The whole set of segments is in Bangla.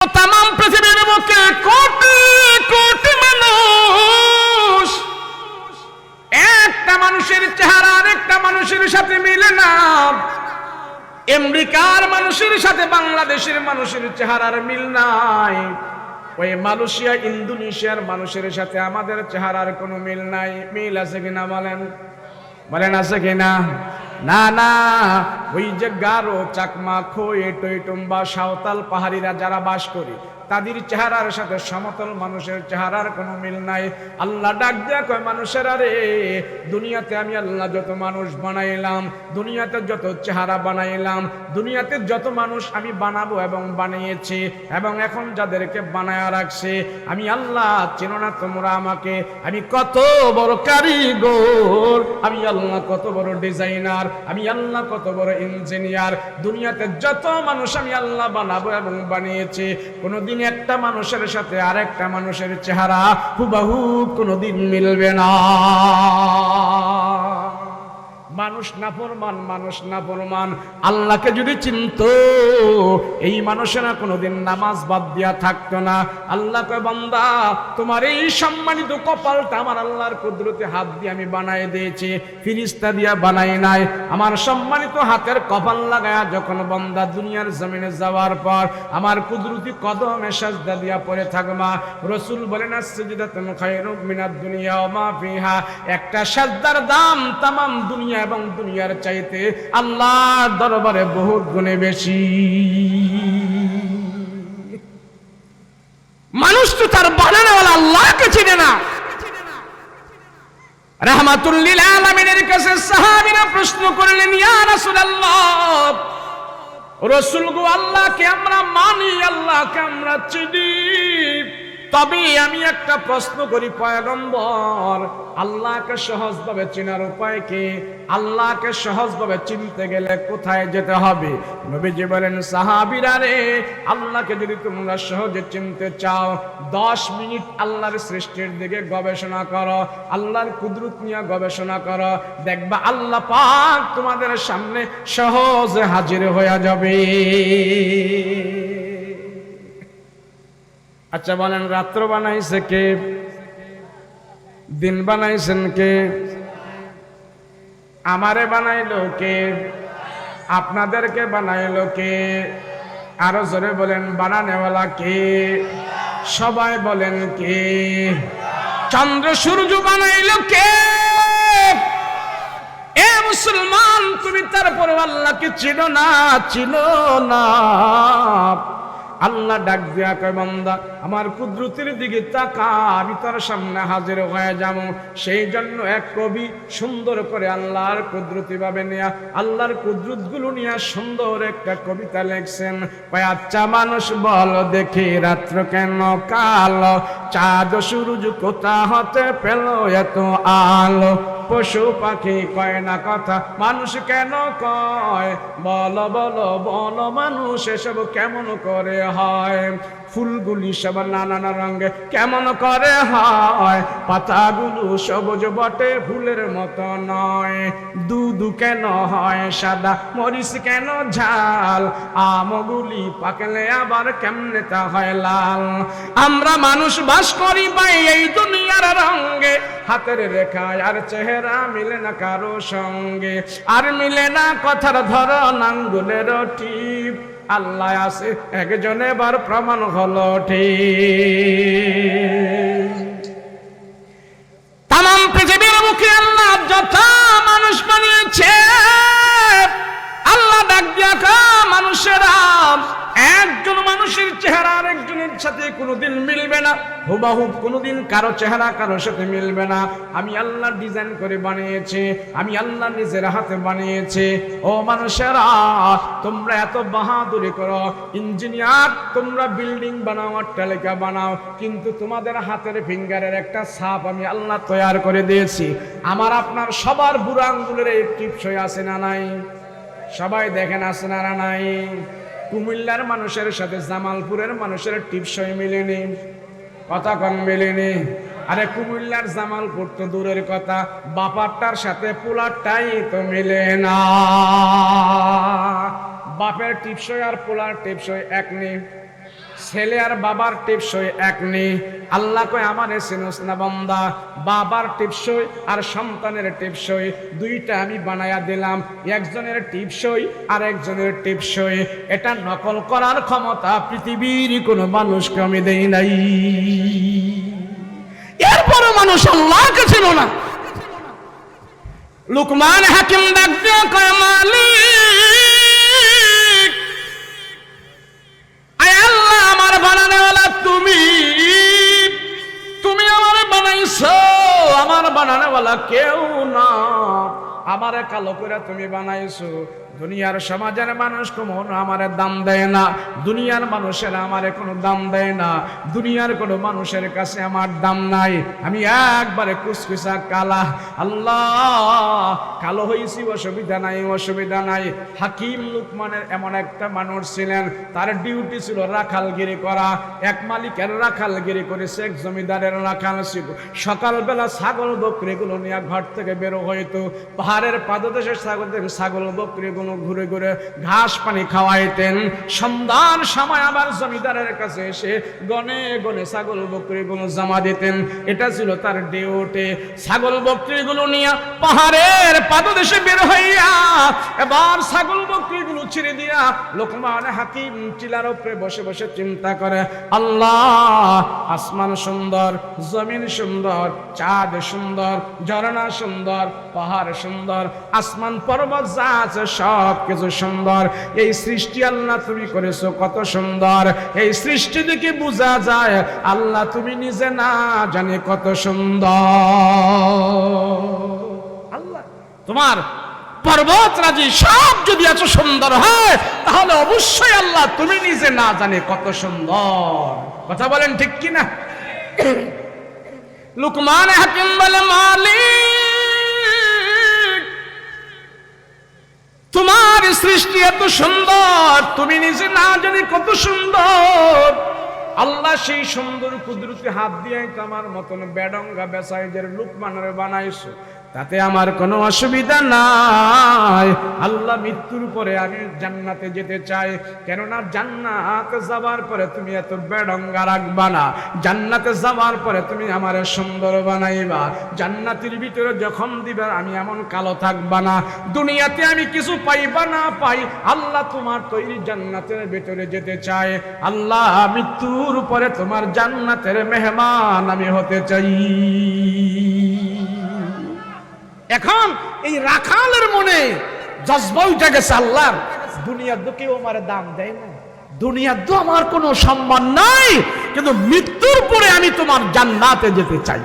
তামাম পৃথিবীর বুকে কোটি কোটি মানুষ, একটা মানুষের চেহারা আরেকটা মানুষের সাথে মিলে না। আমেরিকার মানুষের সাথে বাংলাদেশের মানুষের চেহারার মিল নাই। ওই মালয়েশিয়া ইন্দোনেশিয়ার মানুষের সাথে আমাদের চেহারার কোনো মিল নাই। মিল আছে কিনা বলেন, বলেন আছে কিনা? না না, ওই যে গারো, চাকমা, খোয়, টইটুম্বা, সাঁওতাল, পাহাড়িরা যারা বাস করি, তাদের চেহারার সাথে সমতল মানুষের চেহারার কোনো মিল নাই। আল্লাহ ডাক দেয়া কয়, মানুষেরা রে, দুনিয়াতে আমি আল্লাহ যত মানুষ বানাইলাম, দুনিয়াতে যত চেহারা বানাইলাম, দুনিয়াতে যত মানুষ আমি বানাবো এবং বানিয়েছি, এবং এখন যাদেরকে বানায়া রাখছে, আমি আল্লাহ চেনো না তোমরা আমাকে? আমি কত বড় কারিগর, আমি আল্লাহ কত বড় ডিজাইনার, আমি আল্লাহ কত বড় ইঞ্জিনিয়ার। দুনিয়াতে যত মানুষ আমি আল্লাহ বানাবো এবং বানিয়েছি, কোনদিন একটা মানুষের সাথে আরেকটা মানুষের চেহারা হুবহু কোনদিন মিলবে না। মানুষ নাফরমান, মানুষ নাফরমান। আল্লাহকে যদি চিনতো, এই মানুষেরা কোনোদিন নামাজ বাদ দিয়া থাকতো না। আল্লাহ কয়, বান্দা, তোমার এই সম্মানিত কপালটা আমার আল্লাহর কুদরতে হাত দিয়ে আমি বানাই দিয়েছি, ফিরিস্তা দিয়া বানাই নাই। আমার সম্মানিত হাতের কপাল লাগায়া যখন বান্দা দুনিয়ার জমিনে যাওয়ার পর আমার কুদরতি কদমে সাজদা দিয়া পড়ে থাকবা, রাসূল বলেন, আসসাজদাতুন খায়রুম মিনাদ দুনিয়া ওয়া মা ফিহা। একটা সাজদার দাম তামাম দুনিয়া এবং দুনিয়ার চাইতে আল্লাহর দরবারে বহুত গুণে বেশি। মানুষ তো তার বানানোওয়ালা আল্লাহকে চিনে না। রাহমাতুল লিল আলামিনের কাছে সাহাবীরা প্রশ্ন করলেন, ইয়া রাসূলুল্লাহ, রাসূল গো, আল্লাহকে আমরা মানি, আল্লাহকে আমরা চিনি, তবে আমি একটা প্রশ্ন করি পয়গম্বর, আল্লাহকে সহজভাবে চেনার উপায় কি? আল্লাহকে সহজভাবে চিনতে গেলে কোথায় যেতে হবে? নবীজি বলেন, সাহাবীরা রে, আল্লাহকে যদি তোমরা সহজে চিনতে চাও, 10 মিনিট আল্লাহর সৃষ্টির দিকে গবেষণা করো, আল্লাহর কুদরত নিয়ে গবেষণা করো, দেখবা আল্লাহ পাক তোমাদের সামনে সহজে হাজির হয়ে যাবে। আচ্ছা বলেন, রাত্র বানাইছে কে? দিন বানাইছেন কে? আমারে বানাইলো কে? আপনাদেরকে বানাইলো কে? আরো জোরে বলেন, বানানেওয়ালা কে? সবাই বলেন কে? চন্দ্র সূর্য বানাইলো কে? এ মুসলমান, তুমি তারপর আল্লাহকে চিনো না? চিনো না? আল্লাহ ডাক দিয়া কয়, বান্দা, আমার কুদরতের দিকে তাকা, আমি তার সামনে হাজির হয়ে যাব। সেই জন্য এক কবি সুন্দর করে আল্লাহর কুদরতি ভাবে নিয়া, আল্লাহর কুদরত গুলো নিয়ে সুন্দর একটা কবিতা লিখছেন। কয়, আচ্ছা মানুষ বল দেখি, রাত্র কেন কালো, চাঁদ সূরজ কোথা হতে পেল এত আলো, পশু পাখি কয় না কথা, মানুষ কেন কয়? বলো বলো বলো মানুষ এসব কেমন করে হয়? ফুলগুলি সব নানান রঙে কেমন করে হয়? পাতাগুলো সবুজ বটে, ফুলের মতো নয়। দুধ কেন হয় সাদা, মরিচ কেন ঝাল, আমগুলি পাকলে আবার কেমনে তা হয় লাল। আমরা মানুষ বাস করি ভাই এই দুনিয়ার রঙে, হাতের রেখায় আর চেহারা মিলে না কারো সঙ্গে, আর মিলে না কথার ধরন, আঙ্গুলের টিপ। আল্লাহ আছে একজন, এবার প্রমাণ হলো ঠিক। তামাম পৃথিবীর মুখে আল্লাহ যত মানুষ বানিয়েছে, আল্লাহ ডাক দিয়া কয়, মানুষেরা, একজন মানুষের চেহারা আরেকজনের সাথে কোনোদিন মিলবে না, হুবহু কোনোদিন কারো চেহারা কারোর সাথে মিলবে না। আমি আল্লাহ ডিজাইন করে বানিয়েছি, আমি আল্লাহ নিজের হাতে বানিয়েছি। ও মানুষেরা, তোমরা এত বাহাদুরি করো, ইঞ্জিনিয়ার, তোমরা বিল্ডিং বানাও, অট্টালিকা বানাও, কিন্তু তোমাদের হাতের ফিঙ্গারের একটা ছাপ আমি আল্লাহ তৈয়ার করে দিয়েছি। আমার আপনার সবার বুড়ো আঙ্গুলের এই টিপসই আছে না নাই? সবাই দেখেন আছে না নাই? কুমিল্লার মানুষের সাথে জামালপুরের মানুষের টিপসই মিলেনি, কথা কম মিলেনি। আরে কুমিল্লার জামালপুর তো দূরের কথা, বাপারটার সাথে পোলারটাই তো মিলে না। বাপের টিপসই আর পোলার টিপসই এক নেই। ছেলে আর বাবার টিপসই এক নেই। আল্লাহ কয় আমারে চিনোস না বান্দা, বাবার টিপসই আর সন্তানের টিপসই দুইটা আমি বানায়া দিলাম, একজনের টিপসই আর একজনের টিপসই। এটা নকল করার ক্ষমতা পৃথিবীর কোনো মানুষকে আমি দেই নাই। এরপরও মানুষ আল্লাহকে ছিল না। লুকমান হাকিম ডাক দিয়ে কয় মালিক, আয় আল্লাহ আমার বানানোওয়ালা তুমি, তুমি আমার বানাইছো, আমার বানানোওয়ালা কেউ না। আমারে কালো করে তুমি বানাইছো। দুনিয়ার সমাজের মানুষ কোনো আমারে দাম দেয় না, দুনিয়ার মানুষের আমারে কোনো দাম দেয় না, দুনিয়ার কোনো মানুষের কাছে আমার দাম নাই। আমি একবারে কুসকুসা কালা। আল্লাহ কালো হয়েছি, অসুবিধা নাই, অসুবিধা নাই। হাকিম লুকমানের এমন একটা মানুষ ছিলেন, তার ডিউটি ছিল রাখালগিরি করা। এক মালিকের রাখালগিরি করেছে, এক জমিদারের রাখাল ছিল। সকালবেলা ছাগল বকরিগুলো নিয়ে ঘর থেকে বেরো হইতো, পাহাড়ের পাদদেশে ছাগল বকরিগুলো ঘুরে ঘুরে ঘাস পানি খাওয়াইতেন। সন্ধ্যার সময় আবার জমিদারের কাছে এসে গনে গনে ছাগল বকরিগুলো জমা দিতেন। এটা ছিল তার ডিউটি। ছাগল বকরিগুলো নিয়ে পাহাড়ের পাদদেশে বের হইয়া এবার ছাগল বকরিগুলো ছেড়ে দিয়া লোকমান হাকিম টিলার উপরে বসে বসে চিন্তা করে, আল্লাহ আসমান সুন্দর, জমিন সুন্দর, চাঁদ সুন্দর, ঝর্ণা সুন্দর, পাহাড় সুন্দর, আসমান পর্বত যা আছে সব কিছু সুন্দর। এই সৃষ্টি আল্লাহ তুমি করেছো কত সুন্দর। এই সৃষ্টি দেখে বোঝা যায় আল্লাহ তুমি নিজে না জানে কত সুন্দর। আল্লাহ তোমার পর্বত রাজি সব যদি এত সুন্দর হয়, তাহলে অবশ্যই আল্লাহ তুমি নিজে না জানে কত সুন্দর। কথা বলেন ঠিক কিনা? লুকমান হাকিম বলে, মালিক তোমার সৃষ্টি এত সুন্দর, তুমি নিজে না জানি কত সুন্দর। আল্লাহ সেই সুন্দর কুদরতি হাত দিয়ে আমার মতন বেডঙ্গা বেসাইজের লুকমানের বানাইছো, তাতে আমার কোনো অসুবিধা নাই। আল্লাহ মৃত্যুর পরে আমি জান্নাতে যেতে চাই, কেননা জান্নাতে যাবার পরে তুমি এত বেডঙ্গা রাখবা না, জান্নাতে যাবার পরে তুমি আমার সুন্দর বানাইবা। জান্নাতের ভিতরে যখন দিবা আমি এমন কালো থাকবা না, দুনিয়াতে আমি কিছু পাইবা না পাই, আল্লাহ তোমার তৈরি জান্নাতের ভিতরে যেতে চাই। আল্লাহ মৃত্যুর পরে তোমার জান্নাতের মেহমান আমি হতে চাই। এখন এই রাখালের মনে জজবা উঠে গেছে, আল্লাহর দুনিয়ার তো কেউ আমার দাম দেয় না, দুনিয়ার তো আমার কোনো সম্মান নাই, কিন্তু মৃত্যুর পরে আমি তোমার জান্নাতে যেতে চাই।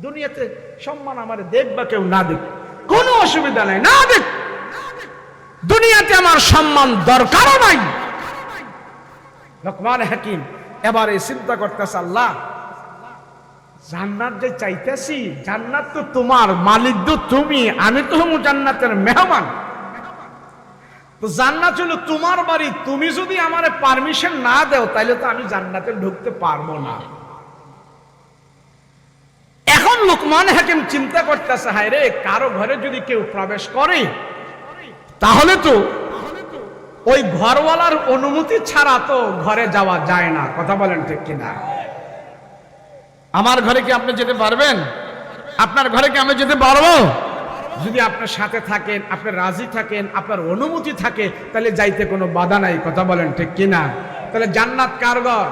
দুনিয়াতে সম্মান আমার দেখবা কেউ না দেখ, কোনো অসুবিধা নাই, না দেখ, দুনিয়াতে আমার সম্মান দরকারও নাই। লোকমান হাকিম এবারে চিন্তা করতেছে, আল্লাহ জান্নাত যে চাইতেছি, জান্নাত তো তোমার, মালিক তো তুমি, আমি তো হম জান্নাতের মেহমান। তো জান্নাত হলো তোমার বাড়ি, তুমি যদি আমার পারমিশন না দাও তাহলে তো আমি জান্নাতে ঢুকতে পারবো না। এখন লোকমান হাকিম চিন্তা করতেছে, হায় রে, কারো ঘরে যদি কেউ প্রবেশ করে তাহলে তো ওই ঘরওয়ালার অনুমতি ছাড়া তো ঘরে যাওয়া যায় না। কথা বলেন ঠিক কিনা? আমার ঘরে কি আপনি যেতে পারবেন? আপনার ঘরে কি আমি যেতে পারবো? যদি আপনার সাথে থাকেন, আপনি রাজি থাকেন, আপনার অনুমতি থাকে, তাহলে যাইতে কোনো বাধা নাই। কথা বলেন ঠিক কিনা? তাহলে জান্নাত কার ঘর?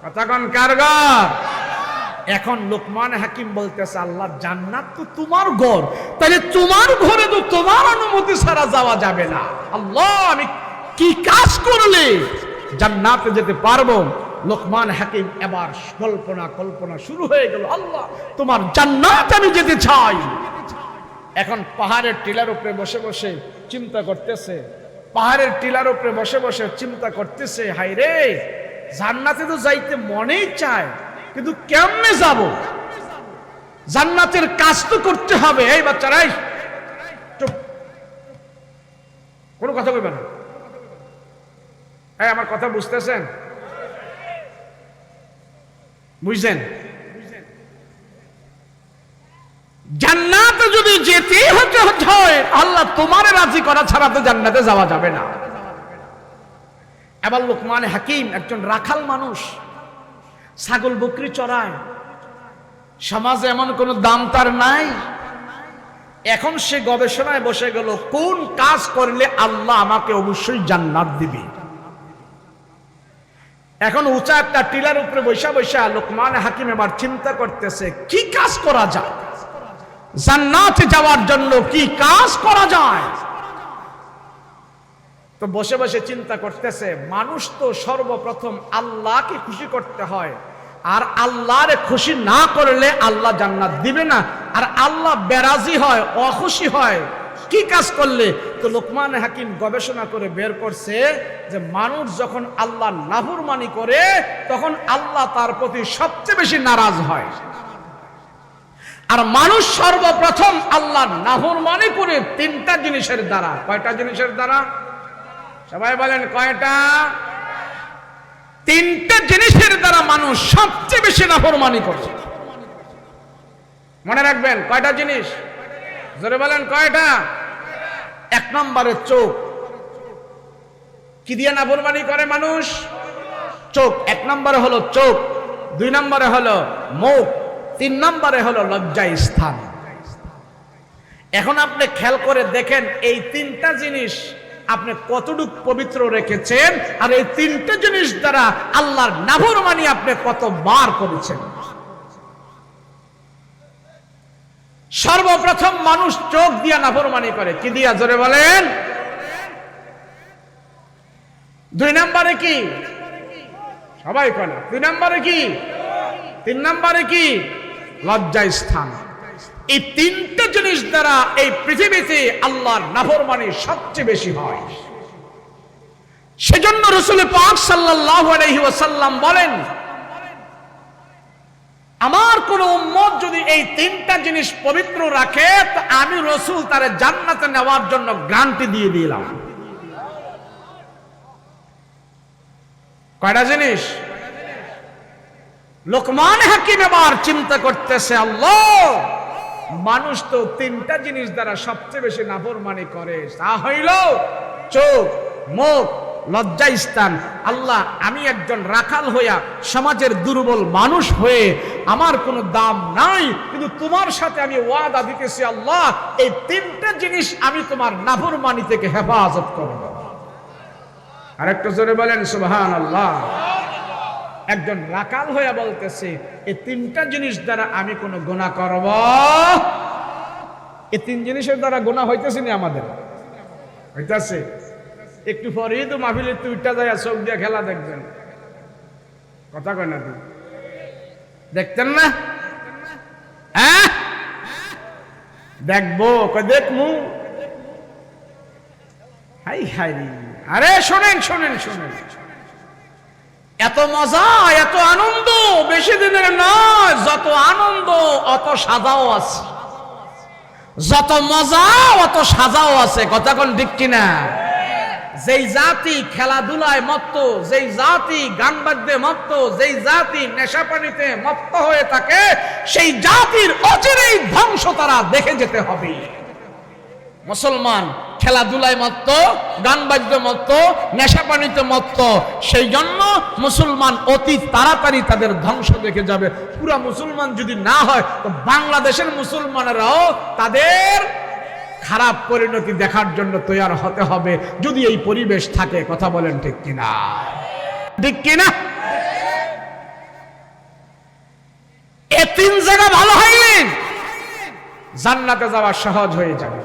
কথা কোন কার ঘর? এখন লোকমান হাকিম বলতেছে, আল্লাহ জান্নাত তো তোমার ঘর, তাহলে তোমার ঘরে তো তোমার অনুমতি ছাড়া যাওয়া যাবে না। আল্লাহ আমি কি কাজ করলে জান্নাতে যেতে পারবো? লোকমান হাকিম এবার কল্পনা শুরু হয়ে গেল, আল্লাহ তোমার জান্নাত আমি যেতে চাই। এখন পাহাড়ের টিলার উপরে বসে বসে চিন্তা করতেছে, পাহাড়ের টিলার উপরে বসে বসে চিন্তা করতেছে, হায় রে, জান্নাতে তো যাইতে মনেই চায়, কিন্তু কেমনে যাব? জান্নাতের কাজ তো করতে হবে। এই বাচ্চারাই চুপ, কোনো কথা কইবে না। এই আমার কথা বুঝতেছেন? বুঝছেন? জান্নাতে যদি যেতে হয়, আল্লাহ তোমার রাজি করা ছাড়া তো জান্নাতে যাওয়া যাবে না। এবার লোকমান হাকিম একজন রাখাল মানুষ, ছাগল বকরি চড়ায়, সমাজে এমন কোনো দাম তার নাই। এখন সে গবেষণায় বসে গেল, কোন কাজ করলে আল্লাহ আমাকে অবশ্যই জান্নাত দিবে। এখন উঁচা একটা টিলার উপরে বৈশা বৈশা লোকমান হাকিম এবার চিন্তা করতেছে, কি কাজ করা যায়, জান্নাতে যাওয়ার জন্য কি কাজ করা যায়। তো বসে বসে চিন্তা করতেছে, মানুষ তো সর্বপ্রথম আল্লাহকে খুশি করতে হয়, আর আল্লাহরে খুশি না করলে আল্লাহ জান্নাত দিবে না, আর আল্লাহ বেরাজি হয়, অখুশি হয় কি কাজ করলে। তো লোকমান হাকিম গবেষণা করে বের করছে যে মানুষ যখন আল্লাহ নাফরমানি করে তখন আল্লাহ তার প্রতি সবচেয়ে বেশি নারাজ হয়। আর মানুষ সর্বপ্রথম আল্লাহ নাফরমানি করে তিনটা জিনিসের দ্বারা। কয়টা জিনিসের দ্বারা? সবাই বলেন কয়টা? তিনটা জিনিসের দ্বারা মানুষ সবচেয়ে বেশি নাফরমানি করে। মনে রাখবেন কয়টা জিনিস, জোরে বলেন কয়টা? এক নম্বরে চোখ। কি দিয়ে নাফরমানি করে মানুষ? চোখ। এক নম্বরে হলো চোখ, দুই নম্বরে হলো মুখ, তিন নম্বরে হলো লজ্জা স্থান। এখন আপনি খেয়াল করে দেখেন এই তিনটা জিনিস আপনি কতটুকু পবিত্র রেখেছেন, আর এই তিনটা জিনিস দ্বারা আল্লাহর নাফরমানি আপনি কতবার করেছেন। সর্বপ্রথম মানুষ চোখ দিয়া নাফরমানি করে। কি দিয়া? জোরে বলেন। দুই নম্বরে কি? সবাই কয় না। দুই নম্বরে কি? তিন নম্বরে কি? লজ্জা স্থান। এই তিনটা জিনিস দ্বারা এই পৃথিবীতে আল্লাহর নাফরমানি সবচেয়ে বেশি হয়। সেজন্য রাসূল পাক সাল্লাল্লাহু আলাইহি ওয়াসাল্লাম বলেন, আমার কোন উম্মত যদি এই তিনটা জিনিস পবিত্র রাখে তো আমি রাসূল তারে জান্নাতে নেওয়ার জন্য গ্যারান্টি দিয়ে দিলাম। কয়টা জিনিস? লোকমান হাকিম এবার চিন্তা করতেছে, আল্লাহ মানুষ তো তিনটা জিনিস দ্বারা সবচেয়ে বেশি নাফরমানি করে, তা হইল চোখ, মুখ, লজ্জা স্থান। আল্লাহ আমি একজন রাখাল হইয়া সমাজের দুর্বল মানুষ হয়ে আমার কোনো দাম নাই, কিন্তু তোমার সাথে আমি ওয়াদা দিতেছি আল্লাহ এই তিনটা জিনিস আমি তোমার নাফরমানি থেকে হেফাজত করব। আরেকটু জোরে বলেন সুবহানাল্লাহ। একজন রাখাল হইয়া বলতেছে এই তিনটা জিনিস দ্বারা আমি কোনো গুনাহ করব। এই তিন জিনিসের দ্বারা গুনাহ হইতেছে না আমাদের? হইতাছে। একটু পরেই তো মাহফিলে তুইটা যায় চোখ দিয়ে খেলা দেখবেন। কথা কয় না? তুই দেখতেন না? হ্যাঁ দেখবো, দেখমু। হাই হাই, আরে শোনেন শোনেন শোনেন, এত মজা এত আনন্দ বেশি দিনের নয়। যত আনন্দ অত সাজাও আছে, যত মজা অত সাজাও আছে। কথা কোন ঠিক কিনা? যেই জাতি খেলাধুলায় মত্ত, যেই জাতি গান বাদ্যে মত্ত, যেই জাতি নেশা পানিতে মত্ত হয়ে থাকে, সেই জাতির অচিরেই ধ্বংস তারা দেখে যেতে হবে। মুসলমান খেলাধুলায় মত্ত, গান বাদ্য মত্ত, নেশা পানিতে মত্ত, সেই জন্য মুসলমান অতি তাড়াতাড়ি তাদের ধ্বংস দেখে যাবে। পুরা মুসলমান যদি না হয় তো বাংলাদেশের মুসলমানেরাও তাদের খারাপ পরিণতি দেখার জন্য তৈরি হতে হবে, যদি এই পরিবেশ থাকে। কথা বলেন ঠিক কিনা? ঠিক কিনা? এই তিন জায়গা ভালো হইলে জান্নাতে যাওয়া সহজ হয়ে যাবে।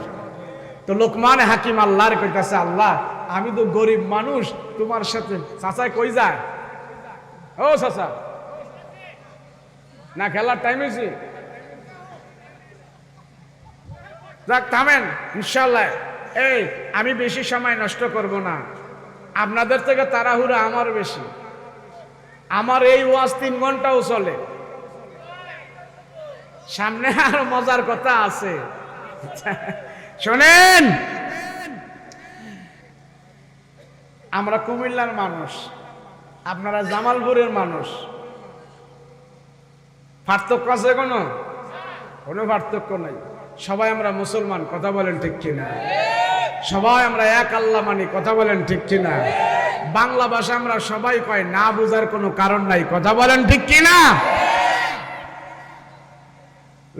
তো লোকমান হাকিম আল্লাহর কইতাছে, আল্লাহ আমি তো গরিব মানুষ, তোমার সাথে চাচা কই যায়? ও চাচা, না খেলার টাইম হয়েছে? যাক থামেন ইনশাআল্লাহ। এই আমি বেশি সময় নষ্ট করব না, আপনাদের থেকে তাড়াহুড়া আমার বেশি। আমার এই ওয়াজ 3 ঘন্টাও চলে, সামনে আরো মজার কথা আছে। শোনেন, আমরা কুমিল্লার মানুষ, আপনারা জামালপুরের মানুষ। পার্থক্য আছে? কোনো পার্থক্য নাই। সবাই আমরা মুসলমান। কথা বলেন ঠিক কিনা? সবাই আমরা এক আল্লাহ মানি। কথা বলেন ঠিক কিনা? বাংলা ভাষা আমরা সবাই কয়, না বুঝার কোনো কারণ নাই। কথা বলেন ঠিক কি না?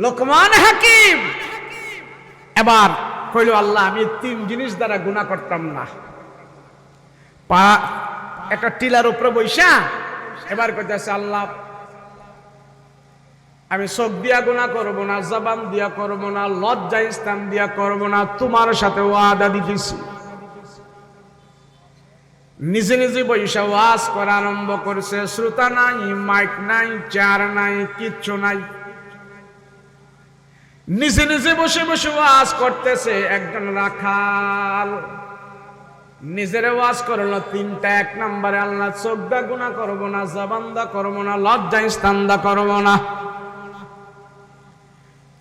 লোকমান হাকিম এবার কইল, আল্লাহ আমি 3 জিনিস দ্বারা গুনাহ করতাম না। একটা টিলার উপরে বইসা এবার কইতেছে, আল্লাহ আমি চোখ দিয়া গুনাহ করব না, জবান দিয়া করব না, লজ্জা স্থান দিয়া করব না, তোমার সাথে ওয়াদা দিতেছি। নিজে নিজে বৈশা ওয়াজ করা আরম্ভ করছে। শ্রোতা নাই, মাইক নাই, চেয়ার নাই, কিচ্ছু নাই, নিজে নিজে বসে বসে ওয়াজ করতেছে। একজন রাখাল নিজের ওয়াজ করলো 3টা। 1 নম্বরে, আল্লাহ চোখ দা গুনাহ করব না, জবান দা করব না, লজ্জা স্থান দা করব না।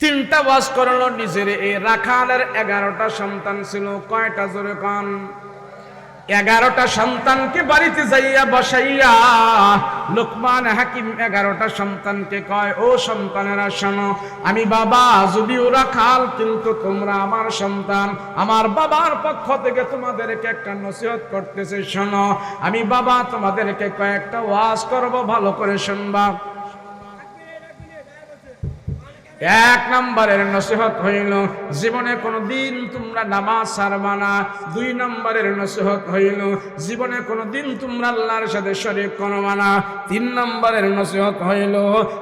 3টা ওয়াজ করলো নিজের। এই রাখালের 11টা সন্তান ছিল। কয়টা জোরে কান? 11টা সন্তানকে বাড়িতে যাইয়া বসাইয়া লোকমান হাকিম 11টা সন্তানকে কয়, ও সন্তানেরা শোনো, আমি বাবা যদিও রাখাল, কিন্তু তোমরা আমার সন্তান। আমার বাবার পক্ষ থেকে তোমাদেরকে একটা নসিহত করতেছে, শোনো। আমি বাবা তোমাদেরকে কয়েকটা ওয়াজ করব, ভালো করে শুনবা। 1 নম্বরের নসিহত হইল, জীবনে কোনোদিন তোমরা নামাজ ছাড়বা না। 2 নম্বরের নসিহত হইল, জীবনে কোনোদিন তোমরা আল্লাহর সাথে শরীক করবা না। 3 নম্বরের নসিহত হইল,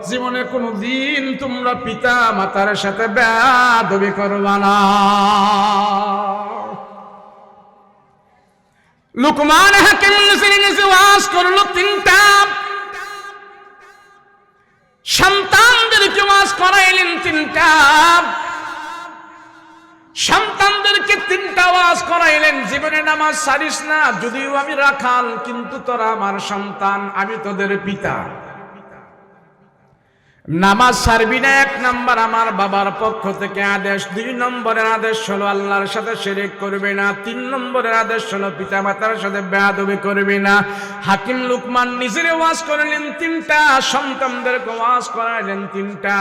জীবনে কোনোদিন তোমরা পিতা মাতার সাথে বেয়াদবি করবা না। লোকমান হাকিম নিজে ওয়াজ করলো 3টা। সন্তানদেরকে ওয়াজ করাইলেন 3টা। সন্তানদেরকে 3টা ওয়াজ করাইলেন, জীবনে নামাজ ছাড়িস না, যদিও আমি রাখাল, কিন্তু তোরা আমার সন্তান, আমি তোদের পিতা। নামাজ ছাড়বি না, 1 নম্বর আমার বাবার পক্ষ থেকে আদেশ। 2 নম্বরের আদেশ হলো আল্লাহর সাথে শিরক করবি না। 3 নম্বরের আদেশ হলো পিতা মাতার সাথে বেয়াদবি করবি না। হাকিম লোকমান নিজের ওয়াজ করলেন 3টা, সন্তানদেরকে ওয়াজ করালেন 3টা।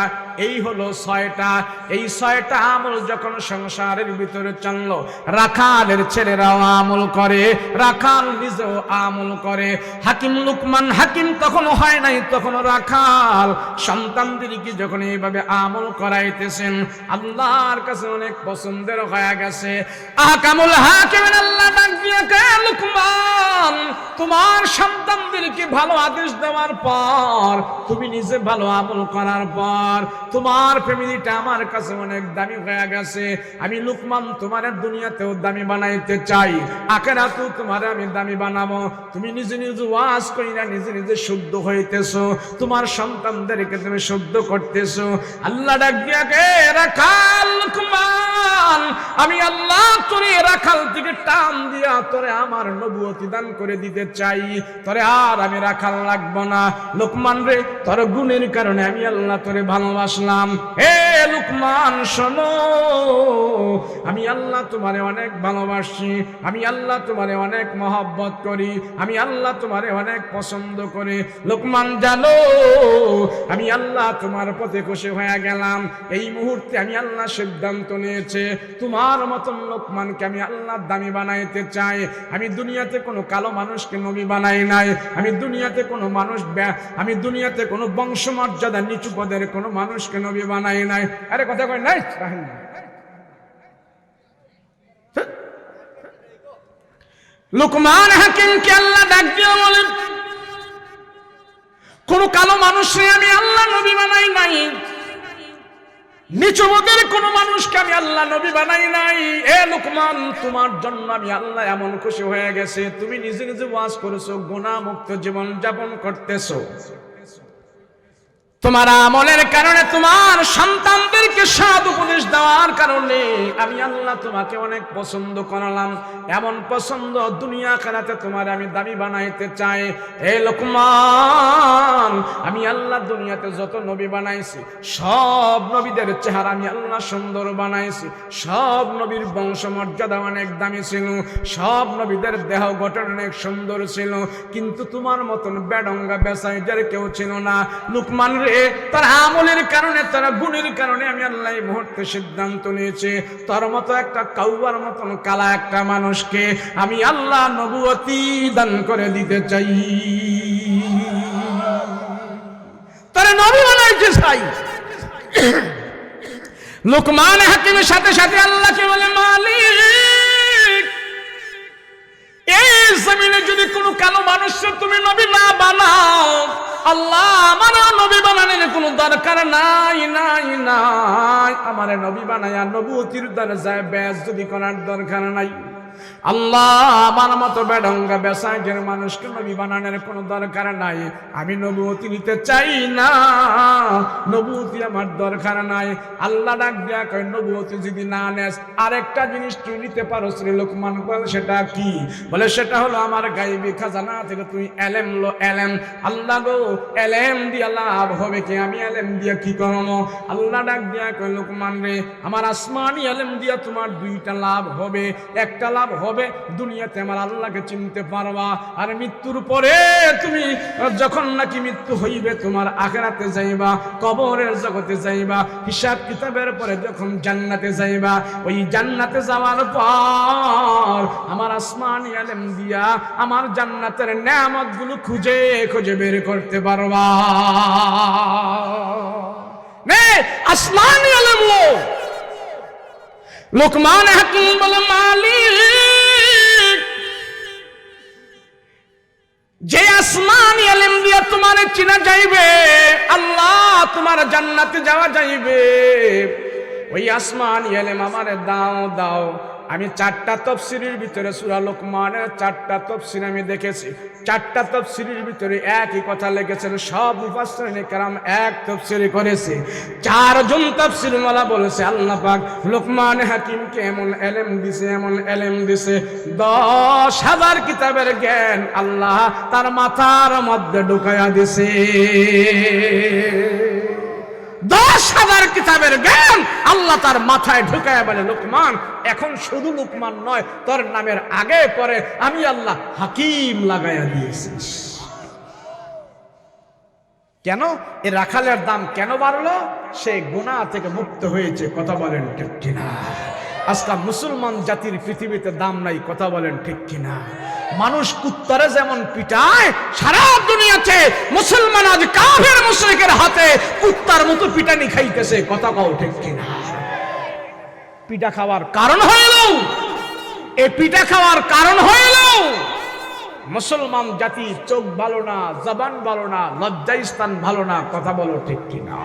এই হলো 6টা। এই 6টা আমল যখন সংসারের ভিতরে চললো, রাখালের ছেলেরাও আমল করে, রাখাল নিজেও আমল করে। হাকিম লোকমান হাকিম তখন হয় নাই, তখন রাখাল। সন্তানদেরকে যখন এইভাবে আমল করাইতেছেন, আল্লাহর কাছে অনেক পছন্দের হয়ে গেছে। আহকামুল হাকিমিন আল্লাহ ডাক দিয়ে কয়, লোকমান, তোমার সন্তানদেরকে ভালো আদেশ দেওয়ার পর, তুমি নিজে ভালো আমল করার পর, তোমার ফ্যামিলিটা আমার কাছে অনেক দামি হয়ে গেছে। আমি লোকমান তোমার দুনিয়াতেও দামি বানাইতে চাই, আখিরাতেও তোমার আমি দামি বানাবো। তুমি নিজে নিজে ওয়াজ কইরা নিজে নিজে শুদ্ধ হইতেছো, তোমার সন্তানদেরকে তুমি শুদ্ধ করতেছো। আল্লাহ ডাক দিয়া কয়, রাখাল লোকমান, আমি আল্লাহ তোরে রাখাল থেকে টান দিয়া তোরে আমার নবুয়তি দান করে দিতে চাই। তোরে আর আমি রাখাল লাগবো না। লোকমান রে, তোর গুণের কারণে আমি আল্লাহ তোরে ভালোবাসলাম। হে লোকমান শোনো, আমি আল্লাহ তোমারে অনেক ভালোবাসি, আমি আল্লাহ তোমারে অনেক মহব্বত করি, আমি আল্লাহ তোমারে অনেক পছন্দ করি। লোকমান জানো, আমি আল্লাহ তোমার পথে খুশি হয়ে গেলাম। এই মুহূর্তে আমি আল্লাহ সিদ্ধান্ত নিয়েছে, তোমার মতন লোকমানকে আমি আল্লাহ দামি বানাইতে চাই। আমি দুনিয়াতে কোনো কালো মানুষকে নবী বানাই নাই। আমি দুনিয়াতে কোনো বংশমর্যাদা নিচু পদের কোনো মানুষকে নবী বানাই নাই। আরে কথা কই নাই? লোকমান হাকিমকে আল্লাহ ডাক দিয়ে বলেন, কোন কালো মানুষকে আমি আল্লাহ নবী বানাই নাই, নিচু পদের কোন মানুষকে আমি আল্লাহ নবী বানাই নাই। এ লোকমান, তোমার জন্য আমি আল্লাহ এমন খুশি হয়ে গেছে, তুমি নিজে নিজে ওয়াজ করেছো, গুনাহ মুক্ত জীবন যাপন করতেছো। তোমার আমলের কারণে, তোমার সন্তানদেরকে সৎ উপদেশ দেওয়ার কারণে আমি আল্লাহ তোমাকে অনেক পছন্দ করলাম। এমন পছন্দ দুনিয়া আখিরাতে তোমার আমি দামি বানাইতে চাই। হে লোকমান, আমি আল্লাহ দুনিয়াতে যত নবী বানাইছি, সব নবীদের চেহারা আমি আল্লাহ সুন্দর বানাইছি, সব নবীর বংশমর্যাদা অনেক দামি ছিল, সব নবীদের দেহ গঠন অনেক সুন্দর ছিল, কিন্তু তোমার মতন বেডঙ্গা বেসাইজের কেউ ছিল না। লোকমান রে, রে, তার আমলের কারণে, তার গুণের কারণে আমি আল্লাহ এই মুহূর্তে সিদ্ধান্ত নিয়েছি, তোর মতো একটা কাউয়ার মতন কালা একটা মানুষকে আমি আল্লাহ নবুয়তি দান করে দিতে চাই, তারা নবী বানাইতে চাই। লুকমান হাকিমের সাথে সাথে আল্লাহকে বলে, মালিক, এই জমিনে যদি কোনো কালো মানুষের তুমি নবী না বানাও, আল্লাহ আমার নবী বানানোর কোনো দরকার নাই নাই নাই, আমার নবী বানায়া নবুয়তির দরজায় ব্যাস যদি করার দরকার নাই। আল্লাহ আমার মতো বেঢঙ্গা বেসাইজের মানুষকে নবী বানানোর কোনো দরকার নাই, আমি নবুয়তি নিতে চাই না, নবুয়তি আমার দরকার নাই। আল্লাহ ডাক দিয়া কয়, নবুয়তি যদি না নেস আরেকটা জিনিস তুই নিতে পারো। শ্রী লোকমান বলে, সেটা কি? বলে, সেটা হলো আমার গায়বী খাজানা থেকে তুই এলেম লো, এলেম। আল্লাহ গো, এলেম দিয়া লাভ হবে কি? আমি এলেম দিয়া কি করবো? আল্লাহ ডাক দিয়া কয়, লোকমান রে, আমার আসমানি এলেম দিয়া তোমার দুইটা লাভ হবে। একটা লাভ হবে, দুনিয়াতে আমার আল্লাহকে চিনতে পারবা, আর মৃত্যুর পরে তুমি যখন নাকি মৃত্যু হইবে, তোমার আখিরাতে যাইবা, কবরের জগতে যাইবা, হিসাব কিতাবের পরে যখন জান্নাতে যাইবা, ওই জান্নাতে যাওয়ার পর আমার আসমানি ইলম দিয়া আমার জান্নাতের নেয়ামতগুলো খুঁজে খুঁজে বের করতে পারবা। নে আসমানি ইলম লো। লুকমান হাকিম বলে, মালিক, যে আসমানি ইলম দিয়া তোমার চিনা যাইবে, আল্লাহ তোমার জান্নাতে যাওয়া যাইবে, ওই আসমানি ইলম আমারে দাও দাও। আমি 4টা তাফসীরের ভিতরে সূরা লোকমানের 4টা তাফসীর আমি দেখেছি, 4টা তাফসীরের ভিতরে একই কথা লিখেছেন। সব মুফাসসিরিন কেরাম এক তাফসীর করেছে। 4 জন তাফসীরওয়ালা বলেছে আল্লাহ পাক লোকমান হাকিমকে এমন ইলম দিয়েছে, এমন ইলম দিয়েছে, 10,000 কিতাবের জ্ঞান আল্লাহ তার মাথার মধ্যে ঢুকায়া দিয়েছে। 10,000 কিতাবের জ্ঞান আল্লাহ তার মাথায় ঢুকায় বলে, লোকমান, এখন শুধু লোকমান নয়, তোর নামের আগে পরে আমি আল্লাহ হাকিম লাগাইয়া দিয়েছি। কেন? এ রাখালের দাম কেন বাড়লো? সে গুনাহ থেকে মুক্ত হয়েছে। কথা বলেন ঠিক কিনা? আজকাল মুসলমান জাতির পৃথিবীতে দাম নাই। কথা বলেন ঠিক কিনা? মানুষ কুত্তারে যেমন পিটায়, সারা দুনিয়াতে মুসলমান আজ কাফের মুশরিকের হাতে কুত্তার মতো পিটানি খাইতেছে। কথা কও ঠিক কিনা? পিটা খাওয়ার কারণ হইল, এই পিটা খাওয়ার কারণ হইল মুসলমান জাতি চোখ ভালো না, জবান ভালো না, লজ্জাস্থান ভালো না। কথা বলো ঠিক কিনা?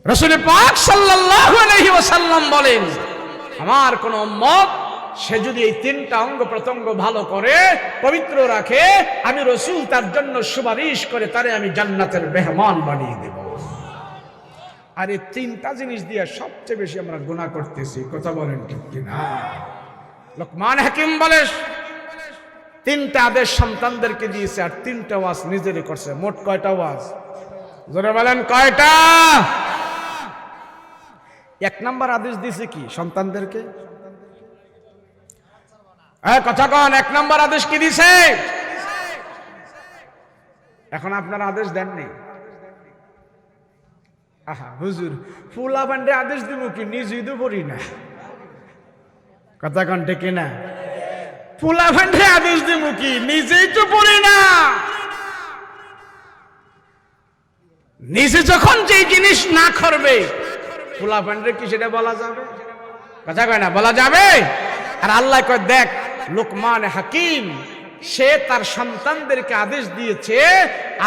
রাসূল পাক সাল্লাল্লাহু আলাইহি ওয়াসাল্লাম বলেন, আমার কোন উম্মত সে যদি এই 3টা অঙ্গ প্রত্যঙ্গ ভালো করে পবিত্র রাখে, আমি রাসূল তার জন্য সুপারিশ করে তারে আমি জান্নাতের মেহমান বানিয়ে দেব। আর এই 3টা জিনিস দিয়ে সবচেয়ে বেশি আমরা গুনাহ করতেছি। কথা বলেন ঠিক কিনা? লোকমান হাকিম বলে, 3টা আদেশ সন্তানদেরকে দিয়েছে আর 3টা ওয়াজ নিজেরই করছে। মোট কয়টা ওয়াজ? জোরে বলেন কয়টা? 1 নাম্বার আদেশ দিয়েছে কি সন্তানদেরকে? কথা কন, 1 নাম্বার আদেশ কি দিছে? এখন আপনারা আদেশ দেননি। আহা হুজুর, ফুলা বান্ডে আদেশ দিব কি? নিজেই তো পড়ি না। কথা কন ঠিক না? ফুলা বান্ডে আদেশ দিব কি? নিজেই তো পড়ি না। নিজে যখন যে জিনিস না করবে, ফুলা বান্ডে কি সেটা বলা যাবে? কথা কয় না, বলা যাবে? আর আল্লাহ কয়, দেখ লোকমান হাকিম সে তার সন্তানদেরকে আদেশ দিয়েছে,